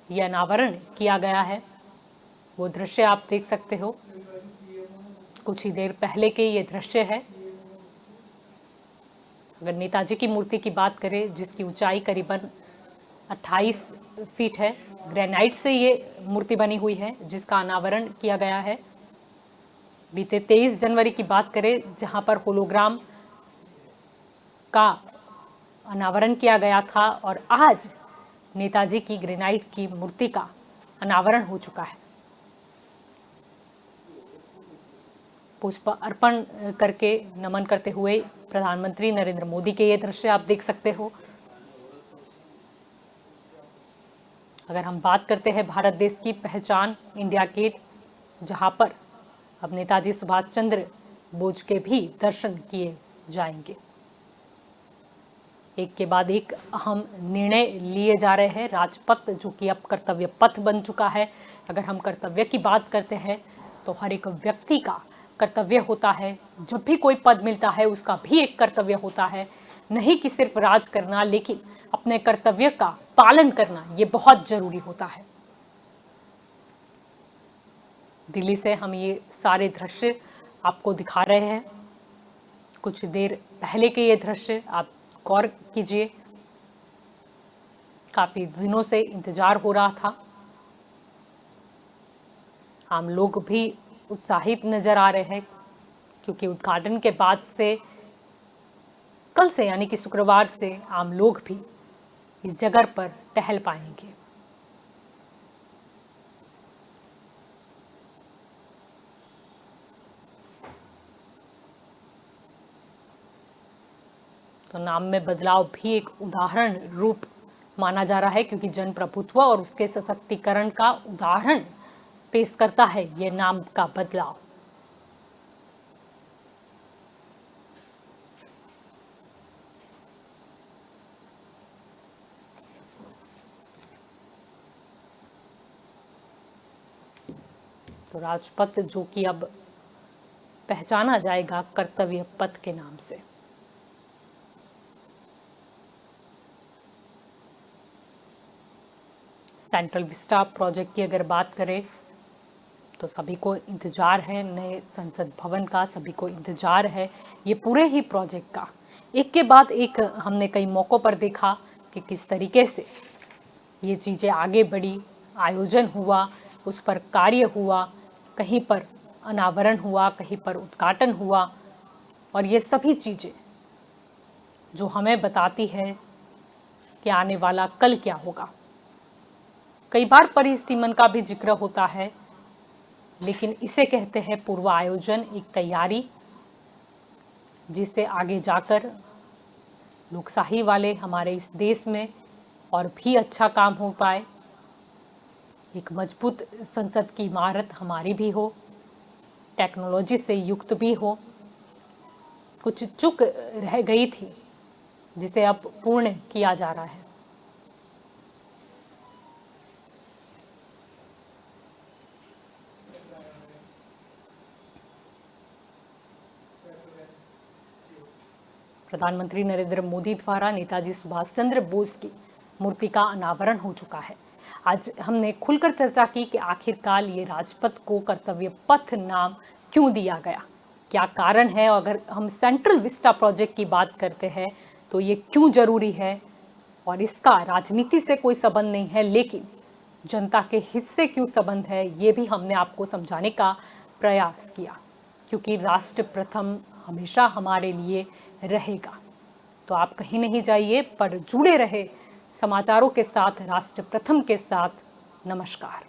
यह अनावरण किया गया है। वो दृश्य आप देख सकते हो, कुछ ही देर पहले के ये दृश्य है। अगर नेताजी की मूर्ति की बात करें जिसकी ऊंचाई करीबन 28 फीट है, ग्रेनाइट से ये मूर्ति बनी हुई है जिसका अनावरण किया गया है। बीते 23 जनवरी की बात करें जहां पर होलोग्राम का अनावरण किया गया था और आज नेताजी की ग्रेनाइट की मूर्ति का अनावरण हो चुका है। पुष्प अर्पण करके नमन करते हुए प्रधानमंत्री नरेंद्र मोदी के ये दृश्य आप देख सकते हो। अगर हम बात करते हैं भारत देश की पहचान इंडिया गेट, जहां पर अब नेताजी सुभाष चंद्र बोस के भी दर्शन किए जाएंगे। एक के बाद एक अहम निर्णय लिए जा रहे हैं। राजपथ जो कि अब कर्तव्य पथ बन चुका है। अगर हम कर्तव्य की बात करते हैं तो हर एक व्यक्ति का कर्तव्य होता है, जब भी कोई पद मिलता है उसका भी एक कर्तव्य होता है, नहीं कि सिर्फ राज करना, लेकिन अपने कर्तव्य का पालन करना ये बहुत जरूरी होता है। दिल्ली से हम ये सारे दृश्य आपको दिखा रहे हैं। कुछ देर पहले के ये दृश्य आप गौर कीजिए। काफी दिनों से इंतजार हो रहा था। हम लोग भी उत्साहित नजर आ रहे हैं क्योंकि उद्घाटन के बाद से कल से यानी कि शुक्रवार से आम लोग भी इस जगह पर टहल पाएंगे। तो नाम में बदलाव भी एक उदाहरण रूप माना जा रहा है, क्योंकि जनप्रभुत्व और उसके सशक्तिकरण का उदाहरण पेश करता है ये नाम का बदलाव। तो राजपथ जो कि अब पहचाना जाएगा कर्तव्य पथ के नाम से। सेंट्रल विस्टा प्रोजेक्ट की अगर बात करें तो सभी को इंतजार है नए संसद भवन का, सभी को इंतजार है ये पूरे ही प्रोजेक्ट का। एक के बाद एक हमने कई मौक़ों पर देखा कि किस तरीके से ये चीज़ें आगे बढ़ी, आयोजन हुआ, उस पर कार्य हुआ, कहीं पर अनावरण हुआ, कहीं पर उद्घाटन हुआ, और ये सभी चीज़ें जो हमें बताती है कि आने वाला कल क्या होगा। कई बार परिसीमन का भी जिक्र होता है, लेकिन इसे कहते हैं पूर्व आयोजन, एक तैयारी जिससे आगे जाकर लोकशाही वाले हमारे इस देश में और भी अच्छा काम हो पाए, एक मजबूत संसद की इमारत हमारी भी हो, टेक्नोलॉजी से युक्त भी हो। कुछ चूक रह गई थी जिसे अब पूर्ण किया जा रहा है। प्रधानमंत्री नरेंद्र मोदी द्वारा नेताजी सुभाष चंद्र बोस की मूर्ति का अनावरण हो चुका है। आज हमने खुलकर चर्चा की कि आखिरकार ये राजपथ को कर्तव्य पथ नाम क्यों दिया गया, क्या कारण है। अगर हम सेंट्रल विस्टा प्रोजेक्ट की बात करते हैं तो ये क्यों जरूरी है, और इसका राजनीति से कोई संबंध नहीं है, लेकिन जनता के हित से क्यों संबंध है, ये भी हमने आपको समझाने का प्रयास किया, क्योंकि राष्ट्र प्रथम हमेशा हमारे लिए रहेगा। तो आप कहीं नहीं जाइए, पर जुड़े रहे समाचारों के साथ, राष्ट्र प्रथम के साथ। नमस्कार।